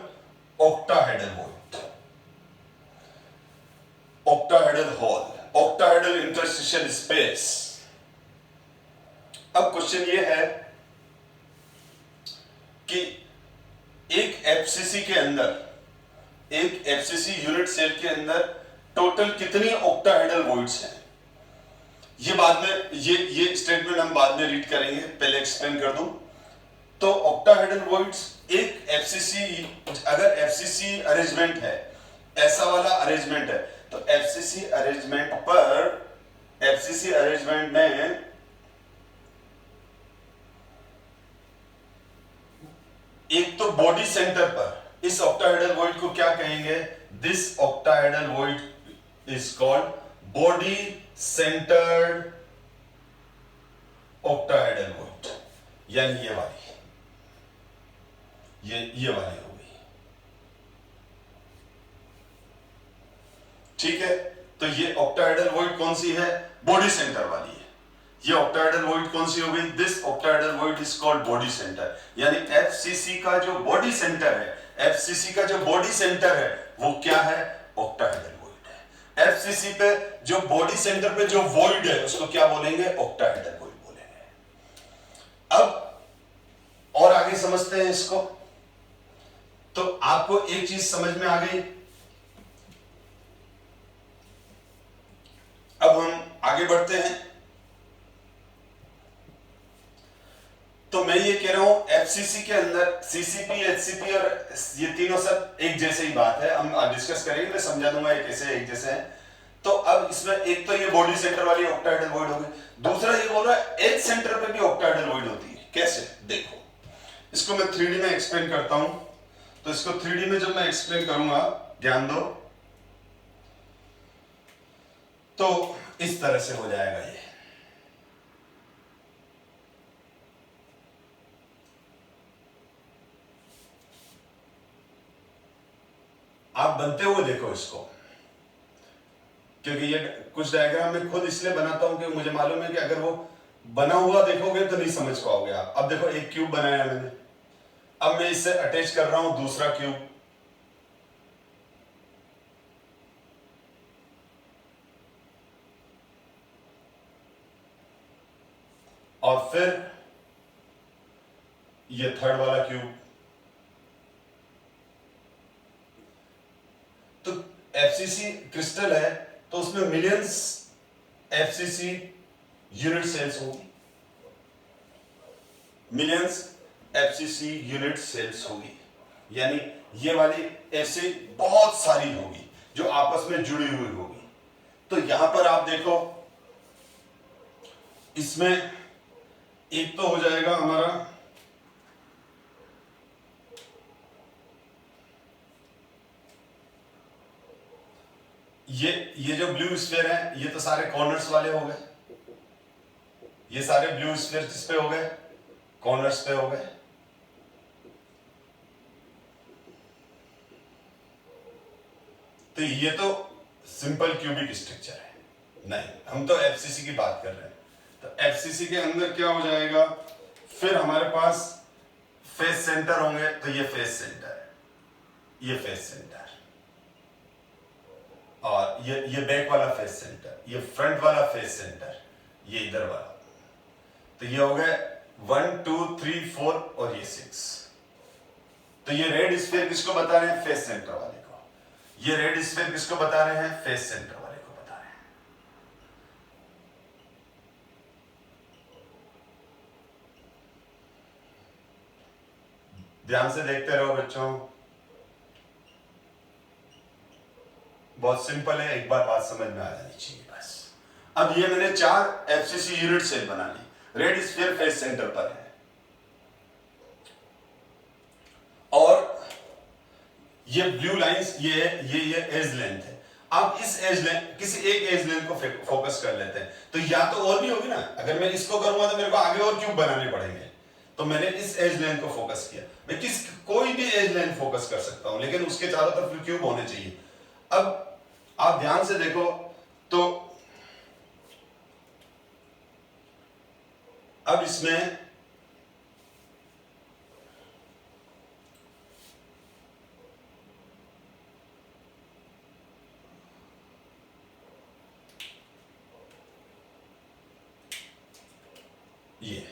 octahedral void, octahedral hall, octahedral interstitial space. अब क्वेश्चन ये है कि एक एफसीसी के अंदर, एक एफसीसी यूनिट सेल के अंदर टोटल कितनी ऑक्टाहेड्रल वॉइड्स हैं? ये बाद में, ये स्टेटमेंट हम बाद में रीड करेंगे, पहले एक्सप्लेन कर दूं। तो ऑक्टाहेड्रल वॉइड्स एक एफसीसी, अगर एफसीसी अरेंजमेंट है, ऐसा वाला अरेंजमेंट है, तो एफसीसी अरेंजमेंट पर, एफसीसी अरेंजमेंट में एक तो बॉडी सेंटर पर इस ऑक्टाहेड्रल वॉइड को क्या कहेंगे? This octahedral void is called body centred octahedral void, यानी ये वाली, ये वाली हो गई। ठीक है, तो ये ऑक्टाहेड्रल वॉइड कौन सी है? बॉडी सेंटर वाली है। ये ऑक्टाहेड्रल वॉइड कौन सी हो गई? This octahedral void is called body centre, यानी एफसीसी का जो बॉडी सेंटर है, एफसीसी का जो बॉडी सेंटर है वो क्या है? ऑक्टाहेड्रल वॉइड है। एफसीसी पे जो बॉडी सेंटर पे जो वॉइड है उसको क्या बोलेंगे? ऑक्टाहेड्रल वॉइड बोलेंगे। अब और आगे समझते हैं इसको। तो आपको एक चीज समझ में आ गई। अब हम आगे बढ़ते हैं। तो मैं ये कह रहा हूं एफसीसी के अंदर सीसीपी, एचसीपी और ये तीनों सब एक जैसे ही बात है, हम डिस्कस करेंगे, मैं समझा दूंगा ये कैसे एक जैसे हैं। तो अब इसमें एक तो ये बॉडी सेंटर वाली ऑक्टाहेड्रल वॉइड होगी, दूसरा ये बोल रहा है एज सेंटर पे भी ऑक्टाहेड्रल वॉइड होती है। कैसे? देखो, इसको मैं 3D में एक्सप्लेन करता हूं। तो इसको 3D में जब मैं एक्सप्लेन करूंगा, ध्यान दो, तो इस तरह से हो जाएगा। ये आप बनते हुए देखो इसको, क्योंकि ये कुछ डायग्राम मैं खुद इसलिए बनाता हूं कि मुझे मालूम है कि अगर वो बना हुआ देखोगे तो नहीं समझ पाओगे आप। अब देखो, एक क्यूब बनाया मैंने, अब मैं इससे अटैच कर रहा हूं दूसरा क्यूब, और फिर ये थर्ड वाला क्यूब। तो एफसीसी क्रिस्टल है तो उसमें मिलियंस एफसीसी यूनिट सेल्स होगी, मिलियंस एफसीसी यूनिट सेल्स होगी, यानी ये वाली ऐसे बहुत सारी होगी जो आपस में जुड़ी हुई होगी। तो यहां पर आप देखो, इसमें एक तो हो जाएगा हमारा ये जो ब्लू स्फीयर है, ये तो सारे कॉर्नर्स वाले हो गए, ये सारे ब्लू स्फीयर किस पे हो गए? कॉर्नर्स पे हो गए। तो ये तो सिंपल क्यूबिक स्ट्रक्चर है, नहीं, हम तो एफसीसी की बात कर रहे हैं। तो एफसीसी के अंदर क्या हो जाएगा? फिर हमारे पास फेस सेंटर होंगे, तो ये फेस सेंटर है, ये फेस सेंटर, और ये बैक वाला फेस सेंटर, ये फ्रंट वाला फेस सेंटर, ये इधर वाला। तो ये हो गए 1 2 3 4 और ये 6। तो ये रेड स्फीयर किसको बता रहे हैं? फेस सेंटर वाले को। ये रेड स्फीयर किसको बता रहे हैं? फेस सेंटर वाले को बता रहे हैं। ध्यान से देखते रहो बच्चों, बहुत सिंपल है, एक बार बात समझ में आ जानी चाहिए बस। अब ये मैंने 4 एफसीसी यूनिट सेल बना ली, रेड स्फीयर फेस सेंटर पर है, और ये ब्लू लाइंस ये एज लेंथ है। आप इस एज लेंथ, किसी एक एज लेंथ को फोकस कर लेते हैं, तो या तो और भी होगी ना, अगर मैं इसको करूंगा तो मेरे को आगे और क्यूब बनाने पड़ेंगे, तो मैंने इस एज लेंथ को फोकस किया। मैं कोई भी एज लेंथ फोकस कर सकता हूं, लेकिन उसके चारों तरफ क्यूब होने चाहिए। अब आप ध्यान से देखो तो अब इसमें ये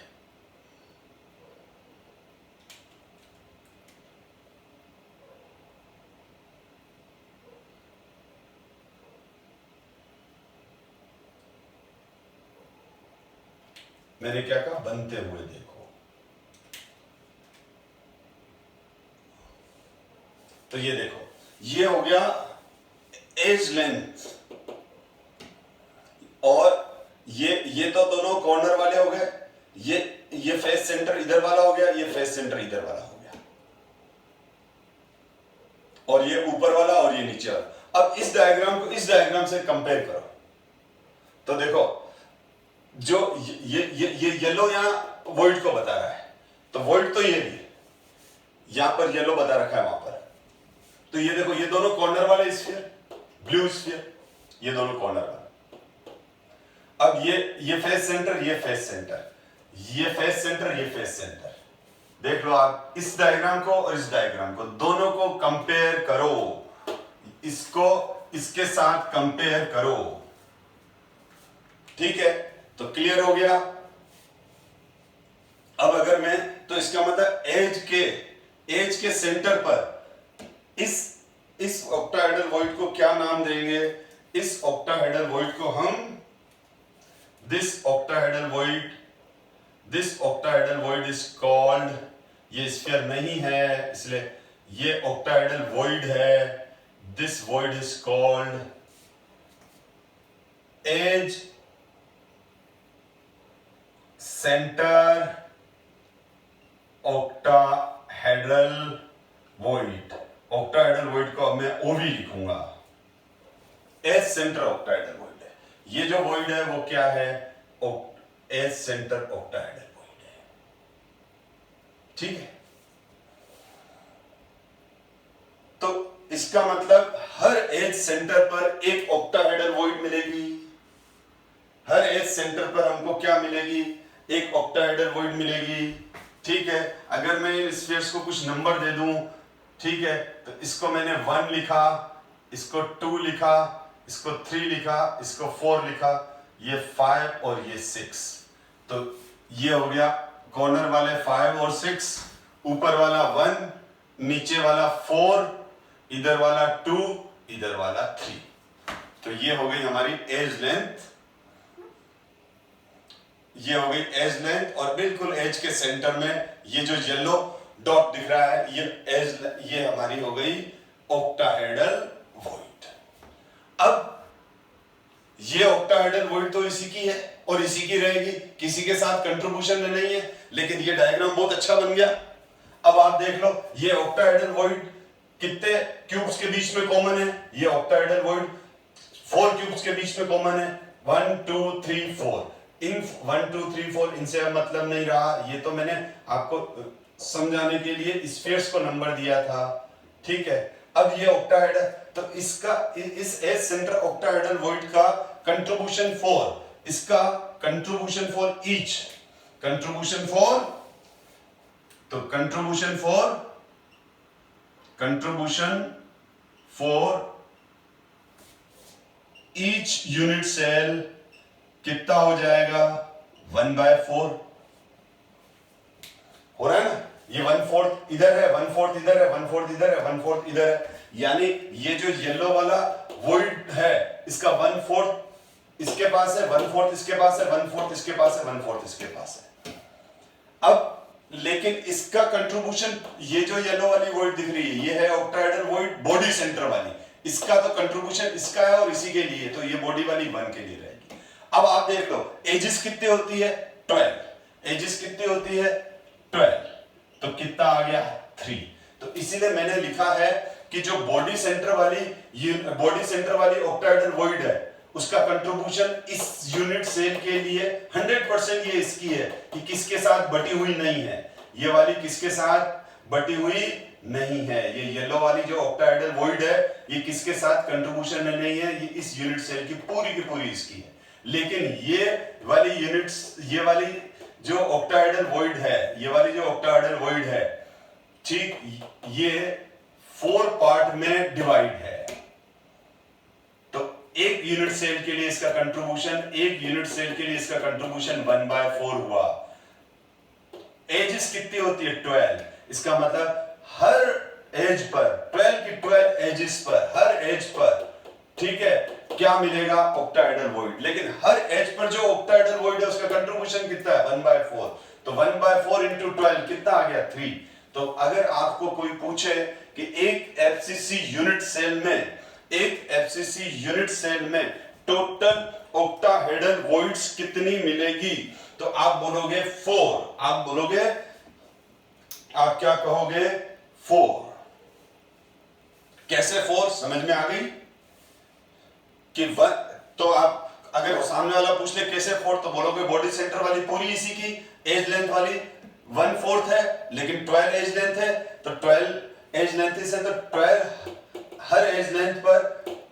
मैंने क्या कहा, बनते हुए देखो। तो ये देखो, ये हो गया एज लेंथ, और ये तो दोनों कॉर्नर वाले हो गए, ये फेस सेंटर इधर वाला हो गया, ये फेस सेंटर इधर वाला हो गया, और ये ऊपर वाला और ये नीचे वाला। अब इस डायग्राम को इस डायग्राम से कंपेयर करो, तो देखो जो ये येलो यहां वॉइड को बता रहा है, तो वॉइड तो ये भी यहां पर येलो बता रखा है वहां पर। तो ये देखो, ये दोनों कॉर्नर वाले स्फीयर, ब्लू स्फीयर, ये दोनों कॉर्नर वाले। अब ये फेस सेंटर, ये फेस सेंटर, ये फेस सेंटर, ये फेस सेंटर। देख लो आप इस डायग्राम को और इस डायग्राम को, दोनों को कंपेयर करो, इसको इसके साथ कंपेयर करो, ठीक है? तो क्लियर हो गया। अब अगर मैं, तो इसका मतलब एज के सेंटर पर इस ऑक्टाहेड्रल वॉइड को क्या नाम देंगे? इस ऑक्टाहेड्रल वॉइड को हम this octahedral void is called, ये स्फीयर नहीं है इसलिए ये ऑक्टाहेड्रल वॉइड है, this void is called edge centre octahedral void. Octahedral void को अब मैं ओवी लिखूंगा, एज सेंटर ऑक्टाहेड्रल वॉइड है। ये जो वॉइड है वो क्या है? एज सेंटर ऑक्टाहेड्रल वॉइड है, ठीक है? तो इसका मतलब हर एज सेंटर पर एक ऑक्टाहेड्रल वॉइड मिलेगी, हर एज सेंटर पर हमको क्या मिलेगी? एक ऑक्टाहेड्रल वॉइड मिलेगी, ठीक है? अगर मैं इन स्फीयर्स को कुछ नंबर दे दूं, ठीक है, तो इसको मैंने 1 लिखा, इसको 2 लिखा, इसको 3 लिखा, इसको 4 लिखा, ये 5 और ये 6। तो ये हो गया कॉर्नर वाले 5 और 6, ऊपर वाला 1, नीचे वाला 4, इधर वाला 2, इधर वाला 3। तो ये हो गई हमारी एज लेंथ, ये हो गई एज लेंथ। और बिल्कुल एज के सेंटर में ये जो येलो डॉट दिख रहा है, ये हमारी हो गई ऑक्टाहेड्रल वॉइड। अब ये ऑक्टाहेड्रल वॉइड तो इसी की है और इसी की रहेगी, किसी के साथ कंट्रीब्यूशन में नहीं है, लेकिन ये डायग्राम बहुत अच्छा बन गया। अब आप देख लो, ये ऑक्टाहेड्रल वॉइड कितने क्यूब्स के बीच में कॉमन है? ये ऑक्टाहेड्रल वॉइड 4 क्यूब्स के बीच में कॉमन है, 1 2 3 4। इन 1 2 3 4 इनसे अब मतलब नहीं रहा, ये तो मैंने आपको समझाने के लिए स्फीयर्स को नंबर दिया था, ठीक है? अब ये ऑक्टाहेड्रल, तो इसका इस एज सेंटर ऑक्टाहेड्रल वॉइड का कंट्रीब्यूशन 4, इसका contribution for each, contribution for, तो contribution for each unit cell कितना हो जाएगा? 1/4 हो रहा है ना? ये 1/4 इधर है, 1/4 इधर है, 1/4 इधर है, 1/4 इधर है, यानी ये जो येलो वाला वॉइड है इसका 1/4 इसके पास है, 1/4 इसके पास है, 1/4 इसके पास है, 1/4 इसके पास है। अब लेकिन इसका कंट्रीब्यूशन, ये जो येलो वाली वॉइड दिख रही है, ये है ऑक्टाहेड्रल वॉइड बॉडी सेंटर वाली, इसका तो कंट्रीब्यूशन इसका है और इसी के लिए, तो ये बॉडी वाली 1 के लिए रहेगी। अब आप देख लो एजेस कितनी होती है? 12। एजेस कितनी होती है? 12। तो कितना आ गया? 3। तो इसीलिए मैंने लिखा है कि जो बॉडी सेंटर वाली ऑक्टाहेड्रल वॉइड है उसका कंट्रीब्यूशन इस यूनिट सेल के लिए 100% ये इसकी है कि किसके साथ बटी हुई नहीं है, ये वाली किसके साथ बटी हुई नहीं है, ये येलो वाली जो ऑक्टाहेड्रल वॉइड है ये किसके साथ कंट्रीब्यूशन में नहीं है, ये इस यूनिट सेल की पूरी इसकी है। लेकिन ये वाली जो ऑक्टाहेड्रल वॉइड है, ठीक, ये 4 पार्ट में डिवाइड है। तो एक यूनिट सेल के लिए इसका कंट्रीब्यूशन 1/4 हुआ। एजेस कितनी होती है? 12। इसका मतलब हर एज पर 12 की 12 एजेस पर, हर एज पर, ठीक है, क्या मिलेगा? Octahedral void. लेकिन हर एज पर जो ऑक्टाहेड्रल वॉइड है उसका कंट्रीब्यूशन कितना है? 1/4। तो 1/4 into 12 कितना आ गया? 3। तो अगर आपको कोई पूछे कि एक एफसीसी यूनिट सेल में टोटल ऑक्टाहेड्रल वॉइड्स कितनी मिलेगी, तो आप बोलोगे 4। आप क्या कहोगे? 4। कैसे 4? समझ में आ गई कि तो आप अगर सामने वाला पूछ ले कैसे 4, तो बोलोगे बॉडी सेंटर वाली पूरी इसी की एज लेंथ वाली 1/4 है, लेकिन 12 एज लेंथ है, तो 12 एज लेंथ से तो 12 हर एज लेंथ पर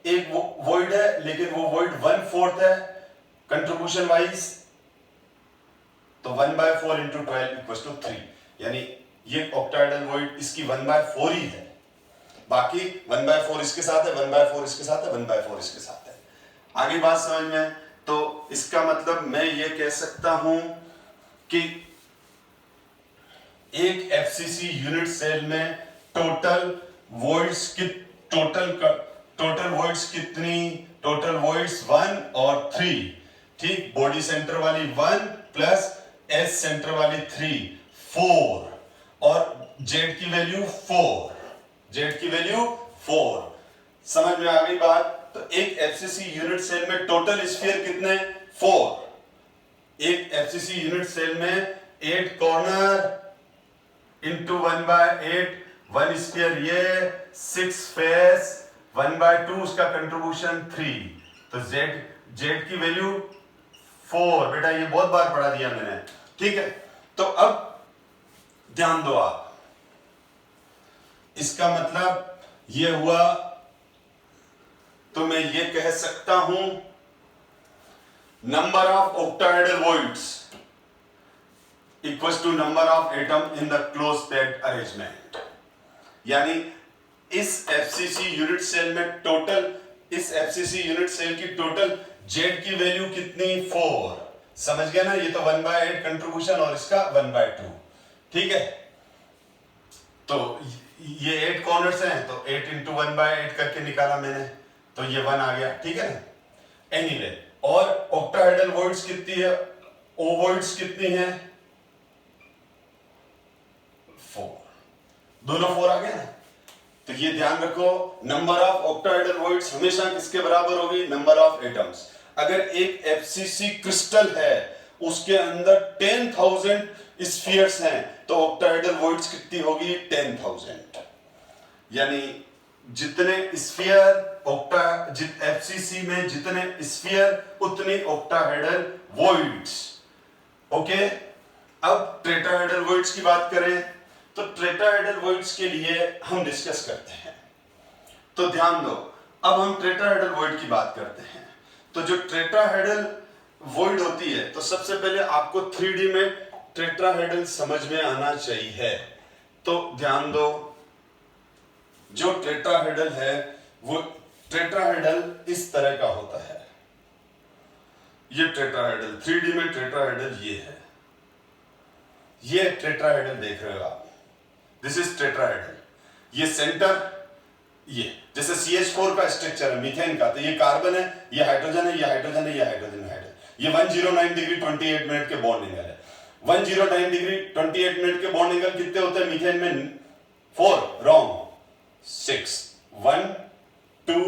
एक वॉइड है, लेकिन वो वॉइड 1/4 है कंट्रीब्यूशन वाइज। तो 1/4 into 12 = 3। यानी ये ऑक्टाहेड्रल वॉइड इसकी 1/4 ही है, बाकी 1/4 इसके साथ है, 1/4 इसके साथ है, 1/4 इसके साथ है। आगे बात समझ में? तो इसका मतलब मैं ये कह सकता हूं कि एक एफसीसी यूनिट सेल में टोटल वॉइड्स कितनी? 1 और 3, ठीक। बॉडी सेंटर वाली 1 प्लस एस सेंटर वाली 3, 4, और जेड की वैल्यू 4। समझ में आ गई बात? तो एक एफसीसी यूनिट सेल में टोटल स्फीयर कितने? 4। एक एफसीसी यूनिट सेल में 8 कॉर्नर इंटू 1/8, 1 स्फीयर, ये 6 फेस, 1/2 उसका कंट्रीब्यूशन 3। तो जेड की वैल्यू 4। बेटा ये बहुत बार पढ़ा दिया मैंने, ठीक है। तो अब ध्यान दो आप, इसका मतलब ये हुआ, तो मैं ये कह सकता हूं number of octahedral voids equals to number of atom in the close packed arrangement. यानी इस एफसीसी यूनिट सेल में टोटल, इस एफसीसी यूनिट सेल की टोटल जेड की वैल्यू कितनी? 4। समझ गया ना? ये तो 1/8 कंट्रीब्यूशन और इसका 1/2, ठीक है। तो ये 8 कॉर्नर्स हैं, तो 8 into 1/8 करके निकाला मैंने, तो ये 1 आ गया, ठीक है ना। एनीवे, और ऑक्टाहेड्रल वॉइड्स कितनी है? ओवॉइड्स कितनी है? 4। दोनों 4 आ गया ना। तो ये ध्यान रखो, नंबर ऑफ ऑक्टाहेड्रल वॉइड्स हमेशा किसके बराबर होगी? Number of atoms. अगर एक एफसीसी क्रिस्टल है उसके अंदर 10,000 स्फीयर्स हैं, तो ऑक्टाहेड्रल वॉइड्स कितनी होगी? 10,000। यानी जितने स्फीयर एफसीसी में जितने स्फीयर उतने ऑक्टाहेड्रल वॉइड्स। ओके, अब टेट्राहेड्रल वॉइड्स की बात करें, तो टेट्राहेड्रल वॉइड्स के लिए हम डिस्कस करते हैं। तो ध्यान दो, अब हम टेट्राहेड्रल वॉइड की बात करते हैं। तो जो टेट्राहेड्रल वॉइड होती है, तो सबसे पहले आपको 3D में टेट्राहेड्रल समझ में आना चाहिए। तो ध्यान दो, जो टेट्राहेड्रल है वो टेट्राहेड्रल इस तरह का होता है। ये टेट्राहेड्रल 3D में टेट्राहेड्रल ये है, ये टेट्राहेड्रल देख रहे हो आप, दिस इज टेट्राहेड्रल। ये सेंटर, ये जैसे CH4 का स्ट्रक्चर है मीथेन का, तो ये कार्बन है, ये हाइड्रोजन है, ये हाइड्रोजन है, ये हाइड्रोजन है, ये 109 डिग्री 28 मिनट के बॉन्ड एंगल है। 109 डिग्री 28 मिनट के बॉन्ड एंगल कितने होते हैं मीथेन में? 4, रॉन्ग, 6, 1 2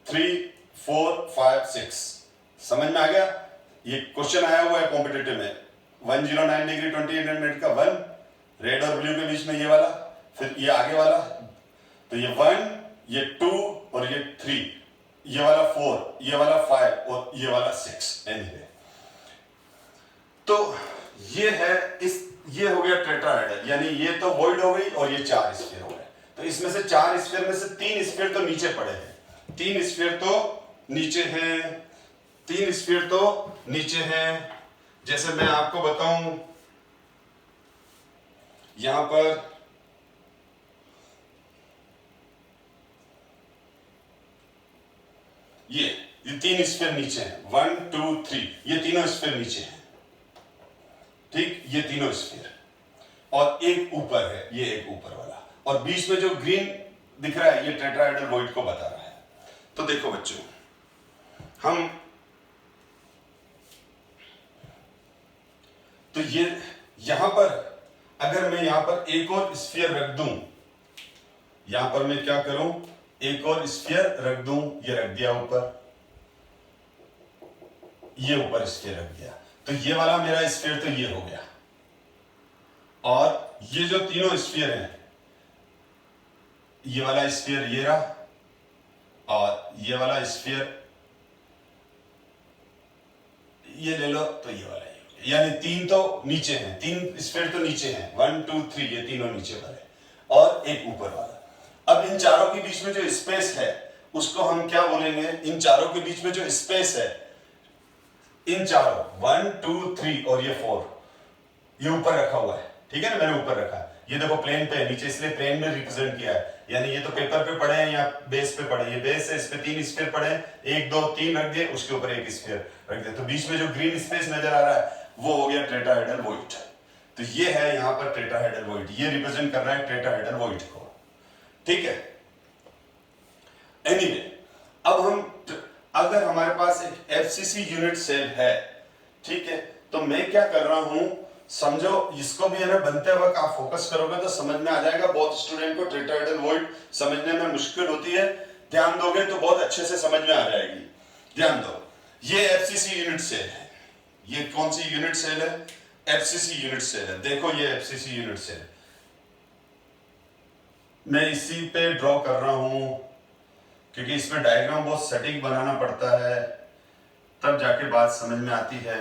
3 4 5 6। समझ में आ गया? ये क्वेश्चन आया हुआ है कॉम्पिटिटिव में। 109 डिग्री 28 मिनट का 1, रेड और ब्लू के बीच में ये वाला, फिर ये आगे वाला, तो ये 1, ये 2 और ये 3, ये वाला 4, ये वाला 5 और ये वाला 6। एनीवे, तो ये है ये हो गया टेट्राहेड्रल, यानी ये तो वॉइड हो गई और ये 4 स्फीयर हो गए। तो इसमें से 4 स्फीयर में से 3 स्फीयर तो नीचे पड़े हैं, 3 स्फीयर तो नीचे हैं, 3 स्फीयर तो नीचे हैं। जैसे मैं आपको बताऊं, यहां पर ये 3 स्फीयर नीचे हैं, 1 2 3, ये तीनों स्फीयर नीचे हैं, ठीक, ये तीनों स्फीयर, और एक ऊपर है, ये एक ऊपर वाला, और बीच में जो ग्रीन दिख रहा है ये टेट्राहेड्रल वॉइड को बता रहा है। तो देखो बच्चों, हम तो ये यहां पर अगर मैं यहां पर एक और स्फीयर रख दूं, यहां पर मैं क्या करूं, एक और स्फीयर रख दूं, ये रख दिया ऊपर, ये ऊपर स्फीयर रख दिया, तो ये वाला मेरा स्फीयर तो ये हो गया, और ये जो तीनों स्फीयर हैं, ये वाला स्फीयर ये रहा, और ये वाला स्फीयर ये ले लो, तो ये वाला, यानी 3 तो नीचे हैं, 3 स्फीयर तो नीचे हैं, 1 2 3, ये तीनों नीचे वाले, और एक ऊपर वाला। अब इन चारों के बीच में जो स्पेस है उसको हम क्या बोलेंगे, इन चारों के बीच में जो स्पेस है, इन चारों 1 2 3 और ये 4, ये ऊपर रखा हुआ है, ठीक है ना, मैंने ऊपर रखा है, ये देखो प्लेन पे है नीचे, इसलिए प्लेन में रिप्रेजेंट किया है, यानी ये तो पेपर पे पड़े हैं या बेस पे पड़े, ये बेस है, इस पे 3 स्फीयर पड़े हैं, 1 2 3 रख दिए, उसके ऊपर एक स्फीयर रख दिया, तो बीच में जो ग्रीन स्पेस नजर आ रहा है वो हो गया टेट्राहेड्रल वॉइड। तो ये है यहां पर टेट्राहेड्रल वॉइड, ये रिप्रेजेंट कर रहा है टेट्राहेड्रल वॉइड को, ठीक है। एनीवे, अब हम अगर हमारे पास एक एफसीसी यूनिट सेल है, ठीक है, तो मैं क्या कर रहा हूं, समझो, इसको भी है ना, बनते वक्त आप फोकस करोगे तो समझ में आ जाएगा। बहुत स्टूडेंट को टेट्राहेड्रल वॉइड समझने में मुश्किल होती है, ध्यान दोगे तो बहुत अच्छे से समझ में आ जाएगी। ध्यान दो, ये एफसीसी यूनिट सेल है, ये कौन सी यूनिट सेल है, एफसीसी यूनिट सेल है। देखो ये एफसीसी यूनिट सेल, मैं इसी पे ड्रॉ कर रहा हूं क्योंकि इसमें डायग्राम बहुत सटीक बनाना पड़ता है, तब जाके बात समझ में आती है।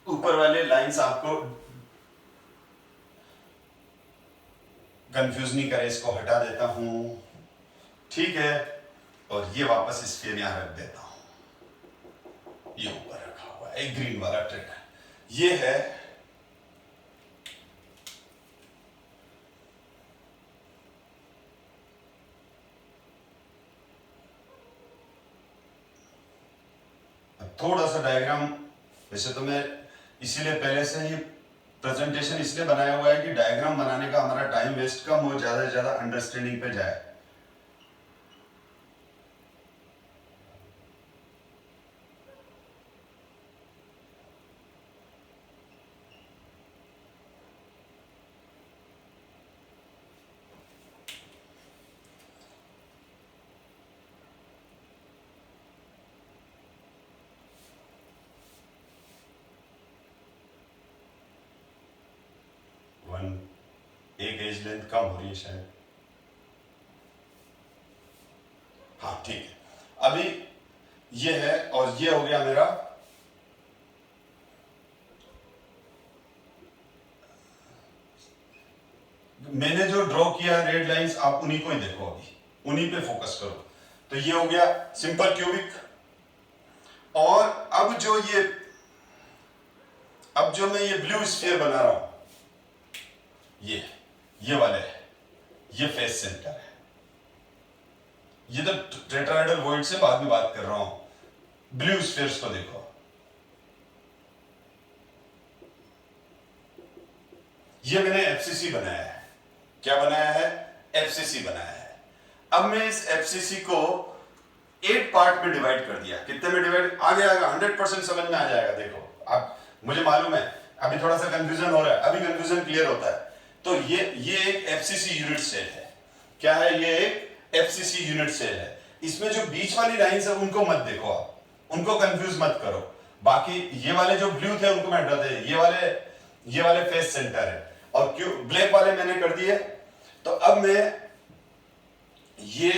ऊपर वाले लाइंस आपको कंफ्यूज नहीं करे, इसको हटा देता हूं, ठीक है, और ये वापस स्फीयर यहां रख देता हूं, ये ऊपर रखा हुआ है, एक ग्रीन वाला ट्रेड है, ये है थोड़ा सा डायग्राम, वैसे तो मैं इसीलिए पहले से ही प्रेजेंटेशन इसलिए बनाया हुआ है कि डायग्राम बनाने का हमारा टाइम वेस्ट कम हो, ज्यादा से ज्यादा अंडरस्टैंडिंग पे जाए। एक एज लेंथ कम हो रही है शायद, हाँ ठीक है। अभी ये है और ये हो गया मेरा मैंने जो ड्रॉ किया रेड लाइंस, आप उन्हीं को ही देखो, अभी उन्हीं पे फोकस करो। तो ये हो गया सिंपल क्यूबिक, और अब जो मैं ये ब्लू स्फीयर बना रहा हूं, ये वाले है, ये फेस सेंटर है, ये तो टेट्राहेड्रल वॉइड से बाद में बात कर रहा हूं। ब्लू स्फीयर्स को देखो, ये मैंने एफसीसी बनाया है, क्या बनाया है, एफसीसी बनाया है। अब मैं इस एफसीसी को 8 पार्ट में डिवाइड कर दिया, कितने में डिवाइड, आ जाएगा 100% समझ में आ जाएगा। देखो अब मुझे मालूम है अभी थोड़ा सा कंफ्यूजन हो रहा है, अभी कंफ्यूजन क्लियर होता है। तो ये एक एफसीसी यूनिट सेल है, क्या है, ये एक एफसीसी यूनिट सेल है। इसमें जो बीच वाली लाइंस है उनको मत देखो, आप उनको कंफ्यूज मत करो, बाकी ये वाले जो ब्लू थे उनको मैं हटा दे, ये वाले फेस सेंटर है, और क्यों ब्लैक वाले मैंने कर दिए। तो अब मैं ये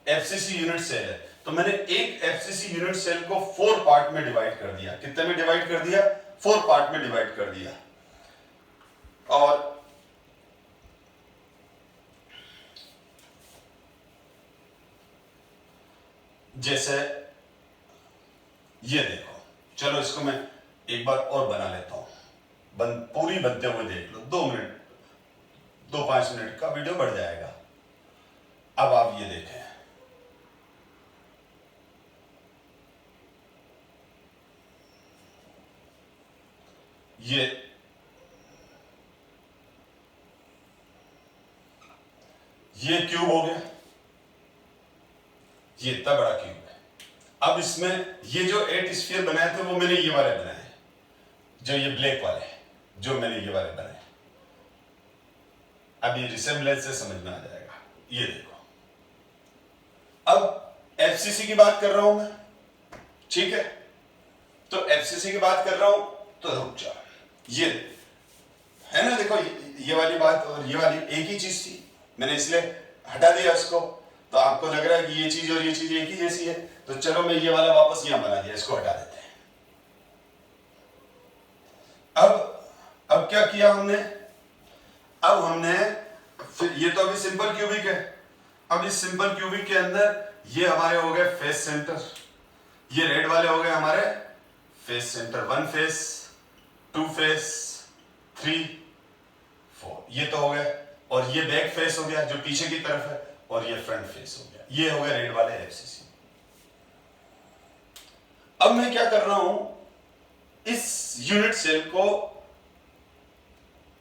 एफसीसी यूनिट सेल है, तो मैंने एक एफसीसी यूनिट सेल को 4 पार्ट में डिवाइड कर दिया। कितने में डिवाइड कर दिया? 4 पार्ट में डिवाइड कर दिया। और जैसे ये देखो, चलो इसको मैं एक बार और बना लेता हूं, पूरी बनते हुए देख लो। 2 मिनट, 2-5 मिनट का वीडियो बढ़ जाएगा। अब आप ये देखें, ये क्यूब हो गया, ये इतना बड़ा क्यूब है। अब इसमें ये जो 8 स्फीयर बनाए थे वो मैंने ये वाले बनाए, जो ये ब्लैक वाले, जो मैंने ये वाले बनाए। अब ये रिसेम्बलेंस से समझ में आ जाएगा। ये देखो, अब एफसीसी की बात कर रहा हूं मैं, ठीक है? तो एफसीसी की बात कर रहा हूं तो रुक जाओ, ये है ना, देखो ये वाली बात और ये वाली एक ही चीज थी, मैंने इसलिए हटा दिया इसको। तो आपको लग रहा है कि ये चीज और ये चीज एक ही जैसी है, तो चलो मैं ये वाला वापस यहां बना दिया, इसको हटा देते हैं। अब क्या किया हमने? अब हमने ये तो अभी सिंपल क्यूबिक है। अब इस सिंपल क्यूबिक के अंदर ये हमारे हो गए फेस सेंटर, ये रेड वाले हो गए हमारे फेस सेंटर, 1 फेस, 2 फेस, 3, 4, ये तो हो गया। और ये बैक फेस हो गया जो पीछे की तरफ है, और ये फ्रंट फेस हो गया। ये हो गया रेड वाले एफसीसी। अब मैं क्या कर रहा हूं, इस यूनिट सेल को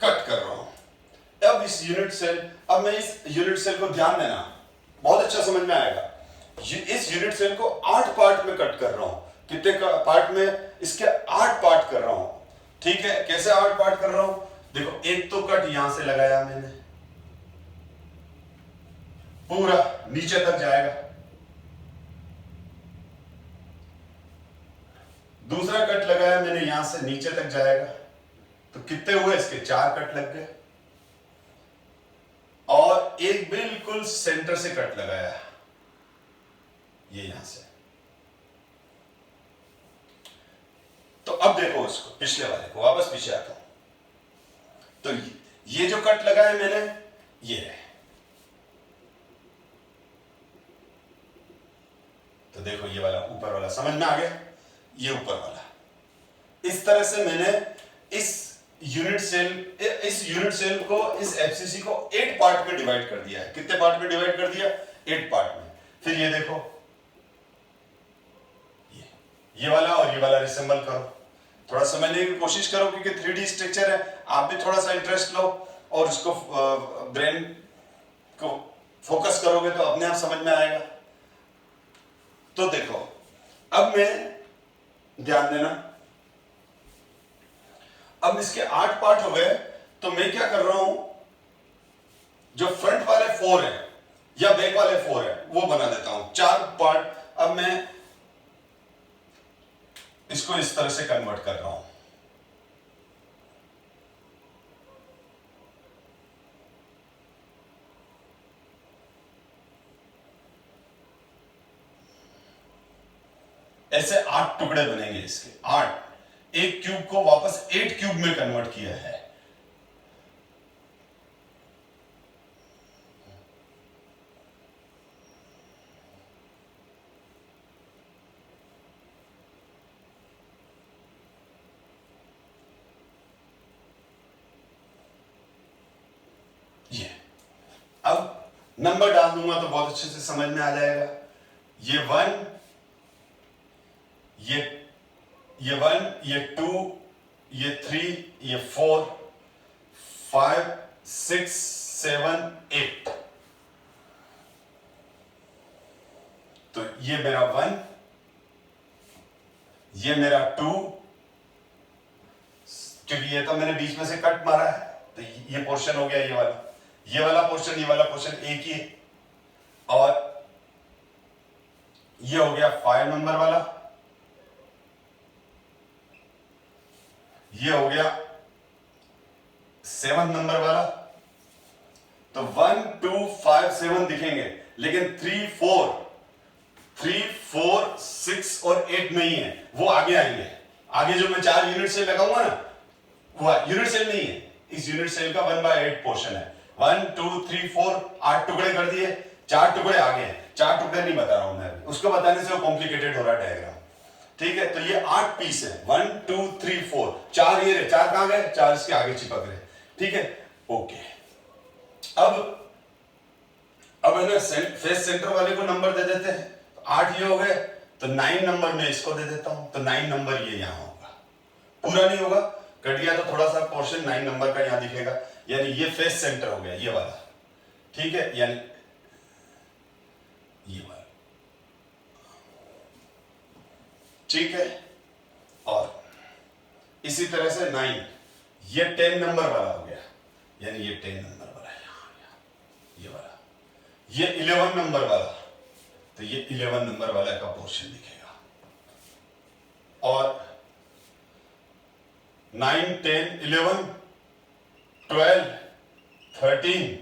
कट कर रहा हूं। अब इस यूनिट सेल, अब मैं इस यूनिट सेल को, ध्यान देना, बहुत अच्छा समझ में आएगा। इस यूनिट सेल को 8 पार्ट में कट कर रहा हूं। कितने पार्ट में? इसके 8 पार्ट कर रहा हूं, ठीक है? कैसे 8 पार्ट कर रहा हूं? देखो, एक तो कट यहां से लगाया मैंने, पूरा नीचे तक जाएगा। दूसरा कट लगाया मैंने, यहां से नीचे तक जाएगा। तो कितने हुए इसके? 4 कट लग गए। और एक बिल्कुल सेंटर से कट लगाया, ये यहां से। तो अब देखो उसको, पिछले वाले को, वापस पीछे आता हूं। तो ये जो कट लगाया मैंने, ये है। तो देखो, ये वाला ऊपर वाला समझ में आ गया, ये ऊपर वाला। इस तरह से मैंने इस यूनिट सेल को, इस एफसीसी को 8 पार्ट में डिवाइड कर दिया है। कितने पार्ट में डिवाइड कर दिया? 8 पार्ट में। फिर ये देखो, ये वाला और ये वाला रिसेंबल करो, थोड़ा समझने की कोशिश करो, क्योंकि 3D स्ट्रक्चर है। आप भी थोड़ा सा इंटरेस्ट लो और उसको ब्रेन को फोकस करोगे तो अपने आप समझ में आएगा। तो देखो, अब मैं, ध्यान देना, अब इसके 8 पार्ट हो गए। तो मैं क्या कर रहा हूं, जो फ्रंट वाले 4 है या बैक वाले 4 है वो बना देता हूं 4 पार्ट। अब मैं इसको इस तरह से कन्वर्ट कर रहा हूं। ऐसे 8 टुकड़े बनेंगे इसके, 8। एक क्यूब को वापस 8 क्यूब में कन्वर्ट किया है। ये अब नंबर डाल दूंगा तो बहुत अच्छे से समझ में आ जाएगा। ये 1, ये 1, ये 2, ये 3, ये 4, 5, 6, 7, 8। तो ये मेरा 1, ये मेरा 2, क्योंकि ये तो मैंने बीच में से कट मारा है, तो ये पोर्शन हो गया, ये वाला पोर्शन, ये वाला पोर्शन एक ही। और ये हो गया 5 नंबर वाला, ये हो गया 7 नंबर वाला। तो 1, 2, 5, 7 दिखेंगे, लेकिन 3, 4, 6 और 8 नहीं है, वो आगे आएंगे। आगे जो मैं 4 यूनिट सेल लगाऊंगा ना, वो यूनिट सेल नहीं है, इस यूनिट सेल का 1/8 पोर्शन है। 1, 2, 3, 4 8 टुकड़े कर दिए, 4 टुकड़े आगे हैं, 4 टुकड़े नहीं बता रहा हूं मैं, उसको बताने से वो कॉम्प्लिकेटेड हो रहा है डायग्राम। ठीक है, तो ये 8 पीस है, 1, 2, 3, 4, 4 ये रहे, 4 कहां गए, 4 इसके आगे चिपक रहे। ठीक है, ओके। अब है ना फेस सेंटर वाले को नंबर दे देते हैं, तो 8 ये हो गए, तो 9 नंबर में इसको दे देता हूं, तो 9 नंबर ये यहां होगा, पूरा नहीं होगा, कट गया तो थोड़ा सा पोर्शन 9 नंबर का यहां दिखेगा, यानी ये फेस सेंटर हो गया, ये वाला। ठीक है, यानी ये वाला। ठीक है, और इसी तरह से 9 ये 10 नंबर वाला हो गया, यानी ये 10 नंबर वाला यहां आ गया, ये वाला। ये 11 नंबर वाला, तो ये 11 नंबर वाला का पोर्शन दिखेगा। और 9, 10, 11, 12, 13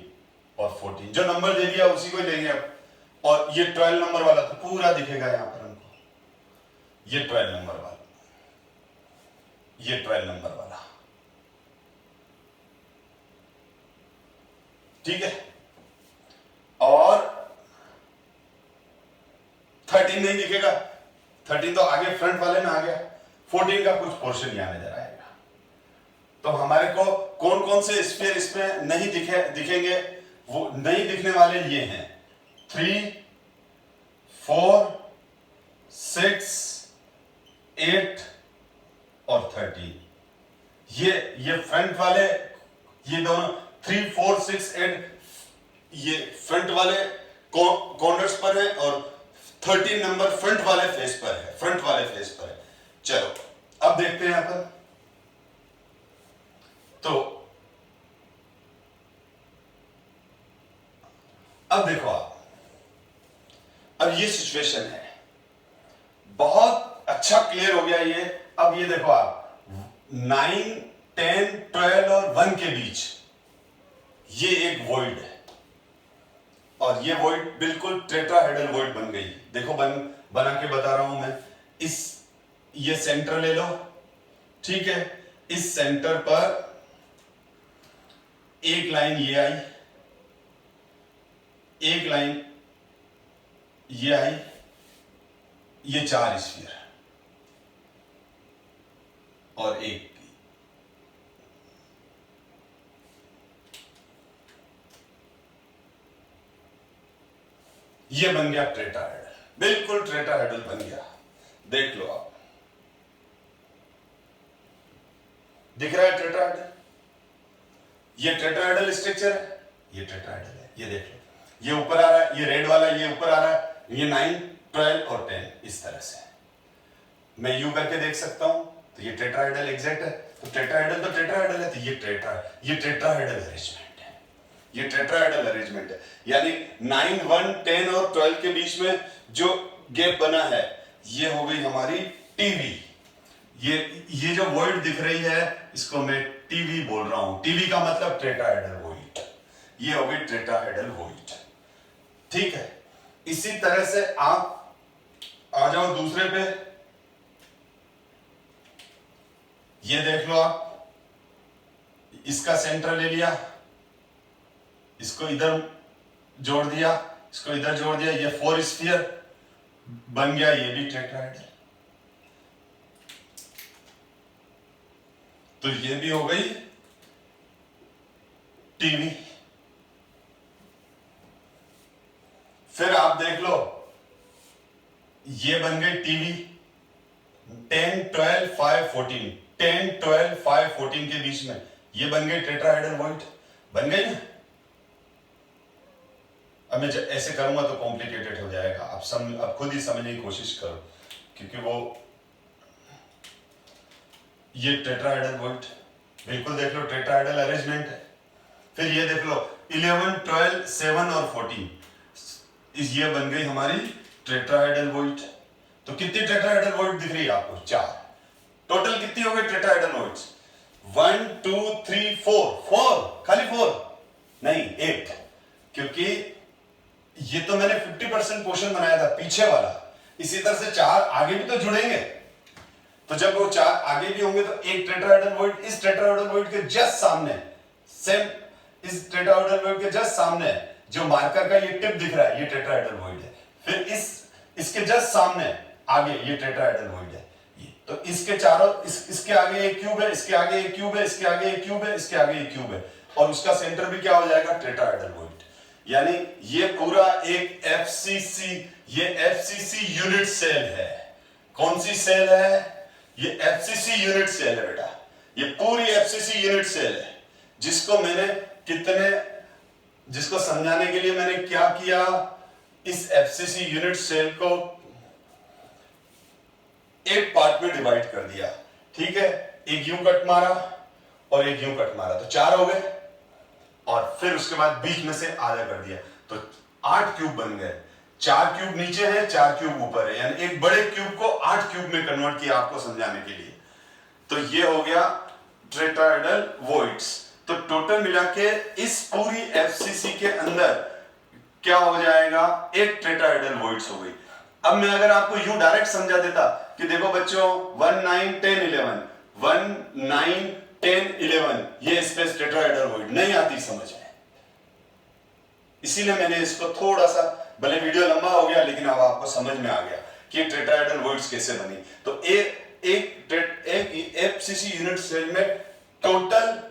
और 14 जो नंबर दे दिया उसी को ही लेंगे अब। और ये 12 नंबर वाला तो पूरा दिखेगा यहां पर हमको, ये 12 नंबर वाला, ये 12 नंबर वाला। ठीक है, और 13 नहीं दिखेगा, 13 तो आगे फ्रंट वाले में आ गया, 14 का कुछ पोर्शन यहां नजर आएगा। तो हमारे को कौन कौन से स्फीयर इसमें नहीं दिखेंगे, वो नहीं दिखने वाले ये हैं 3, 4, 6, 8 और 13। ये फ्रंट वाले, ये दोनों 3, 4, 6, 8 ये फ्रंट वाले कॉर्नर्स पर है, और 13 नंबर फ्रंट वाले फेस पर है, फ्रंट वाले फेस पर है। चलो अब देखते हैं यहां पर, तो अब देखो आप, अब ये सिचुएशन है, बहुत अच्छा क्लियर हो गया ये। अब ये देखो आप 9, 10, 12 और 1 के बीच ये एक वॉइड है, और ये वॉइड बिल्कुल टेट्राहेड्रल वॉइड बन गई। देखो बना के बता रहा हूं मैं, ये सेंटर ले लो। ठीक है, इस सेंटर पर एक लाइन ये आई, एक लाइन ये आई, ये 4 स्फीयर और एक, ये बन गया टेट्राहेड्रल, बिल्कुल टेट्राहेड्रल बन गया। देख लो आप, दिख रहा है टेट्राहेड्रल, ये टेट्राहेड्रल स्ट्रक्चर है, ये टेट्राहेड्रल है, ये देख लो, ये ऊपर आ रहा है, ये रेड वाला ये ऊपर आ रहा है, ये 9, 12 और 10 इस तरह से मैं यू करके देख सकता हूं, तो ये टेट्राहेड्रल एग्जैक्ट है, तो टेट्राहेड्रल है, तो ये टेट्राहेड्रल अरेंजमेंट है, ये टेट्राहेड्रल अरेंजमेंट है। यानी 9, 1, 10 और 12 के बीच में जो गैप बना है, ये हो गई हमारी टीवी। ये जो वॉइड दिख रही है, इसको मैं टीवी बोल रहा हूं, टीवी का मतलब टेट्राहेड्रल वॉइड, ये हो गई टेट्राहेड्रल वॉइड। ठीक है, इसी तरह से आप आ जाओ दूसरे पे, ये देख लो आप, इसका सेंटर ले लिया, इसको इधर जोड़ दिया, इसको इधर जोड़ दिया, ये 4 स्फीयर बन गया, ये भी टेट्राहेड्रल। तो ये भी हो गई टीवी। फिर आप देख लो, ये बन गई टीवी, 10, 12, 5, 14, 10, 12, 5, 14 के बीच में ये बन गई टेट्राहेड्रल वॉइड, बन गई ना। अब मैं ऐसे करूंगा तो कॉम्प्लिकेटेड हो जाएगा, अब खुद ही समझने की कोशिश करो, क्योंकि वो ये टेट्राहेड्रल वॉइड बिल्कुल देख लो टेट्राहेड्रल अरेंजमेंट है। फिर ये देख लो 11, 12, 7 और 14 ये बन गई हमारी टेट्राहेड्रल वॉइड। तो कितनी टेट्राहेड्रल वॉइड दिख रही है आपको? 4। टोटल कितनी हो गई टेट्राहेड्रल वॉइड्स? 1, 2, 3, 4 खाली 4 नहीं 8, क्योंकि ये तो मैंने 50% पोर्शन बनाया था पीछे वाला, इसी तरह से 4 आगे भी तो जुड़ेंगे। तो जब वो 4 आगे भी होंगे तो एक टेट्राहेड्रल वॉइड इस टेट्राहेड्रल वॉइड के जस्ट सामने, सेम इस टेट्राहेड्रल वॉइड के जस्ट सामने जो मार्कर का ये टिप दिख रहा है, ये टेट्राहेड्रल वॉइड है। फिर इसके जस्ट सामने आगे ये टेट्राहेड्रल वॉइड है। तो इसके चारों इसके आगे एक क्यूब है, इसके आगे एक क्यूब है, इसके आगे एक क्यूब है, इसके आगे एक क्यूब है, और उसका सेंटर भी क्या हो जाएगा, टेट्राहेड्रल वॉइड। यानी ये पूरा एक एफसीसी, ये एफसीसी यूनिट सेल है। कौन सी सेल है? ये एफसीसी यूनिट सेल है बेटा, ये पूरी एफसीसी यूनिट सेल है, जिसको समझाने के लिए मैंने क्या किया, इस एफसीसी यूनिट सेल को एक पार्ट में डिवाइड कर दिया। ठीक है, एक यूं कट मारा और एक यूं कट मारा, तो 4 हो गए, और फिर उसके बाद बीच में से आधा कर दिया, तो 8 क्यूब बन गए। 4 क्यूब नीचे है, 4 क्यूब ऊपर है, यानी एक बड़े क्यूब को 8 क्यूब में कन्वर्ट किया आपको समझाने के लिए। तो ये हो गया टेट्राहेड्रल वॉइड्स। तो टोटल मिला के इस पूरी एफसीसी के अंदर क्या हो जाएगा, एक टेट्राहेड्रल वॉइड्स हो गई। अब मैं अगर आपको यूं डायरेक्ट समझा देता कि देखो बच्चों 1 9 10 11 1 9 10 11 ये स्पेस टेट्राहेड्रल वॉइड, नहीं आती समझ में, इसीलिए मैंने इसको थोड़ा सा, भले वीडियो लंबा हो गया लेकिन अब आपको समझ में आ गया कि टेट्राहेड्रल वॉइड्स कैसे बनी। तो एक एफसीसी यूनिट सेल में टोटल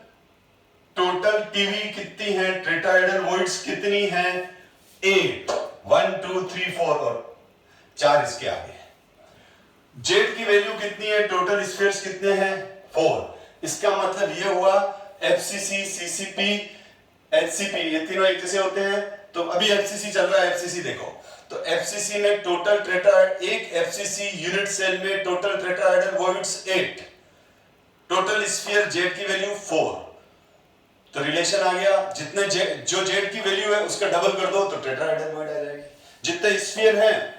टीवी कितनी है, टेट्राहेड्रल वॉइड्स कितनी है, 8 1 2 3 4 और 4 इसके आगे। जेड की वैल्यू कितनी है, टोटल स्फीयर्स कितने हैं, 4। इसका मतलब ये हुआ एफसीसी, सीसीपी, एचसीपी ये तीनों एक जैसे होते हैं। तो अभी एफसीसी चल रहा है, एफसीसी देखो, तो एफसीसी में टोटल एक एफसीसी यूनिट सेल में total tetrahedral voids 8, total sphere Z की वैल्यू 4। तो रिलेशन आ गया, जितने जो जेड की वैल्यू है उसका डबल कर दो तो टेट्राहेड्रल वॉइड आ जाएगी। जितने स्फीयर हैं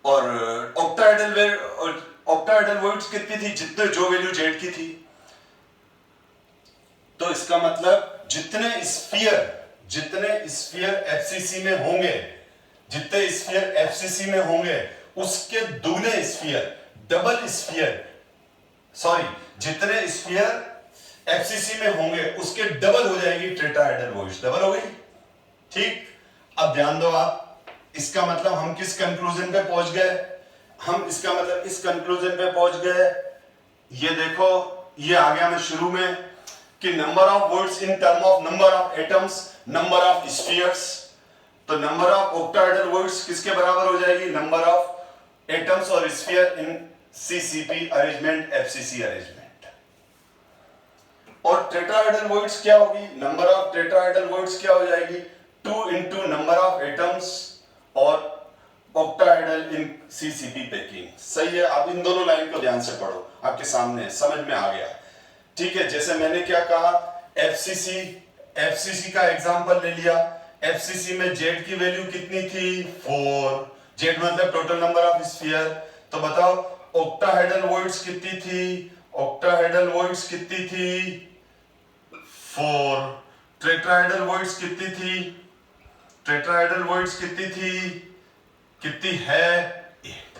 और ऑक्टाहेड्रल वॉइड्स कितनी थी, जितने जो वैल्यू जेड की थी, तो इसका मतलब जितने स्फीयर एफसीसी में होंगे, जितने स्फीयर एफसीसी में होंगे उसके दूने स्फीयर, डबल स्फीयर, सॉरी, जितने स्फीयर एफसीसी में होंगे उसके डबल हो जाएगी टेट्राहेड्रल वॉइड्स, डबल हो गई। ठीक, अब ध्यान दो आप, इसका मतलब हम किस कंक्लूजन पे पहुंच गए, हम इसका मतलब इस कंक्लूजन पे पहुंच गए, ये देखो, ये आ गया मैं शुरू में कि number of voids in term of number of atoms, number of spheres. तो नंबर ऑफ ऑक्टाहेड्रल वॉइड्स किसके बराबर हो जाएगी, नंबर ऑफ एटम्स और स्फीयर इन सीसीपी अरेंजमेंट, एफसीसी अरेंजमेंट। और टेट्राहेड्रल वॉइड्स क्या होगी, नंबर ऑफ टेट्राहेड्रल वॉइड्स क्या हो जाएगी, 2 into नंबर ऑफ एटम्स और ऑक्टाहेड्रल इन सीसीपी पैकिंग। सही है, आप इन दोनों लाइन को ध्यान से पढ़ो, आपके सामने समझ में आ गया। ठीक है, जैसे मैंने क्या कहा, एफसीसी का एग्जांपल ले लिया। एफसीसी में जेड की वैल्यू कितनी थी, 4, जेड मतलब टोटल नंबर ऑफ स्फीयर। तो बताओ ऑक्टाहेड्रल वॉइड्स कितनी थी, ऑक्टाहेड्रल वॉइड्स कितनी थी, 4। टेट्राहेड्रल वॉइड्स कितनी थी, टेट्राहेड्रल वॉइड्स कितनी थी, कितनी है, 8।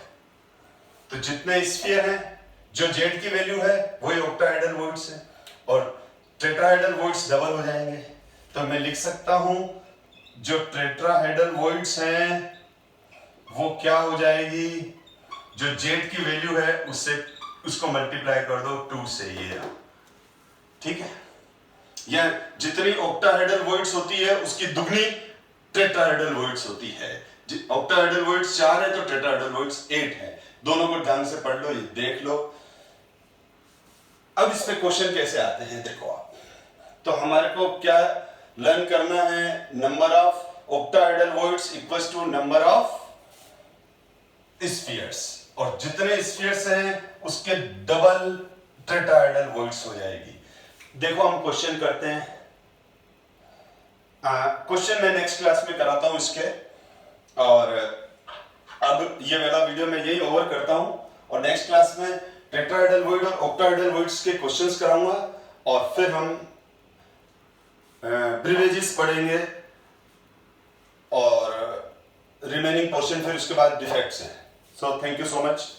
तो जितने स्फीयर हैं, जो जेड की वैल्यू है वही ऑक्टाहेड्रल वॉइड्स है, और टेट्राहेड्रल वॉइड्स डबल हो जाएंगे। तो मैं लिख सकता हूं जो टेट्राहेड्रल वॉइड्स हैं वो क्या हो जाएगी, जो जेड की वैल्यू है उसको मल्टीप्लाई कर दो 2 से, ये। ठीक है, या जितनी ऑक्टाहेड्रल वॉइड्स होती है उसकी दुगनी टेट्राहेड्रल वॉइड्स होती है। ऑक्टाहेड्रल वॉइड्स 4 है तो टेट्राहेड्रल वॉइड्स 8 है। दोनों को ढंग से पढ़ लो, ये देख लो। अब इस पे क्वेश्चन कैसे आते हैं देखो आप, तो हमारे को क्या लर्न करना है, number of octahedral voids equals to number of spheres, और जितने स्फीयर्स हैं उसके डबल टेट्राहेड्रल वॉइड्स हो जाएगी। देखो हम क्वेश्चन करते हैं, क्वेश्चन मैं नेक्स्ट क्लास में कराता हूं इसके, और अब ये वाला वीडियो मैं यही ओवर करता हूं, और नेक्स्ट क्लास में टेट्राहेड्रल वॉइड और ऑक्टाहेड्रल वॉइड्स के क्वेश्चंस कराऊंगा, और फिर हम प्रिविलेजेस पढ़ेंगे और रिमेनिंग पोर्शन फिर उसके बाद डिफेक्ट्स हैं। So thank you so much.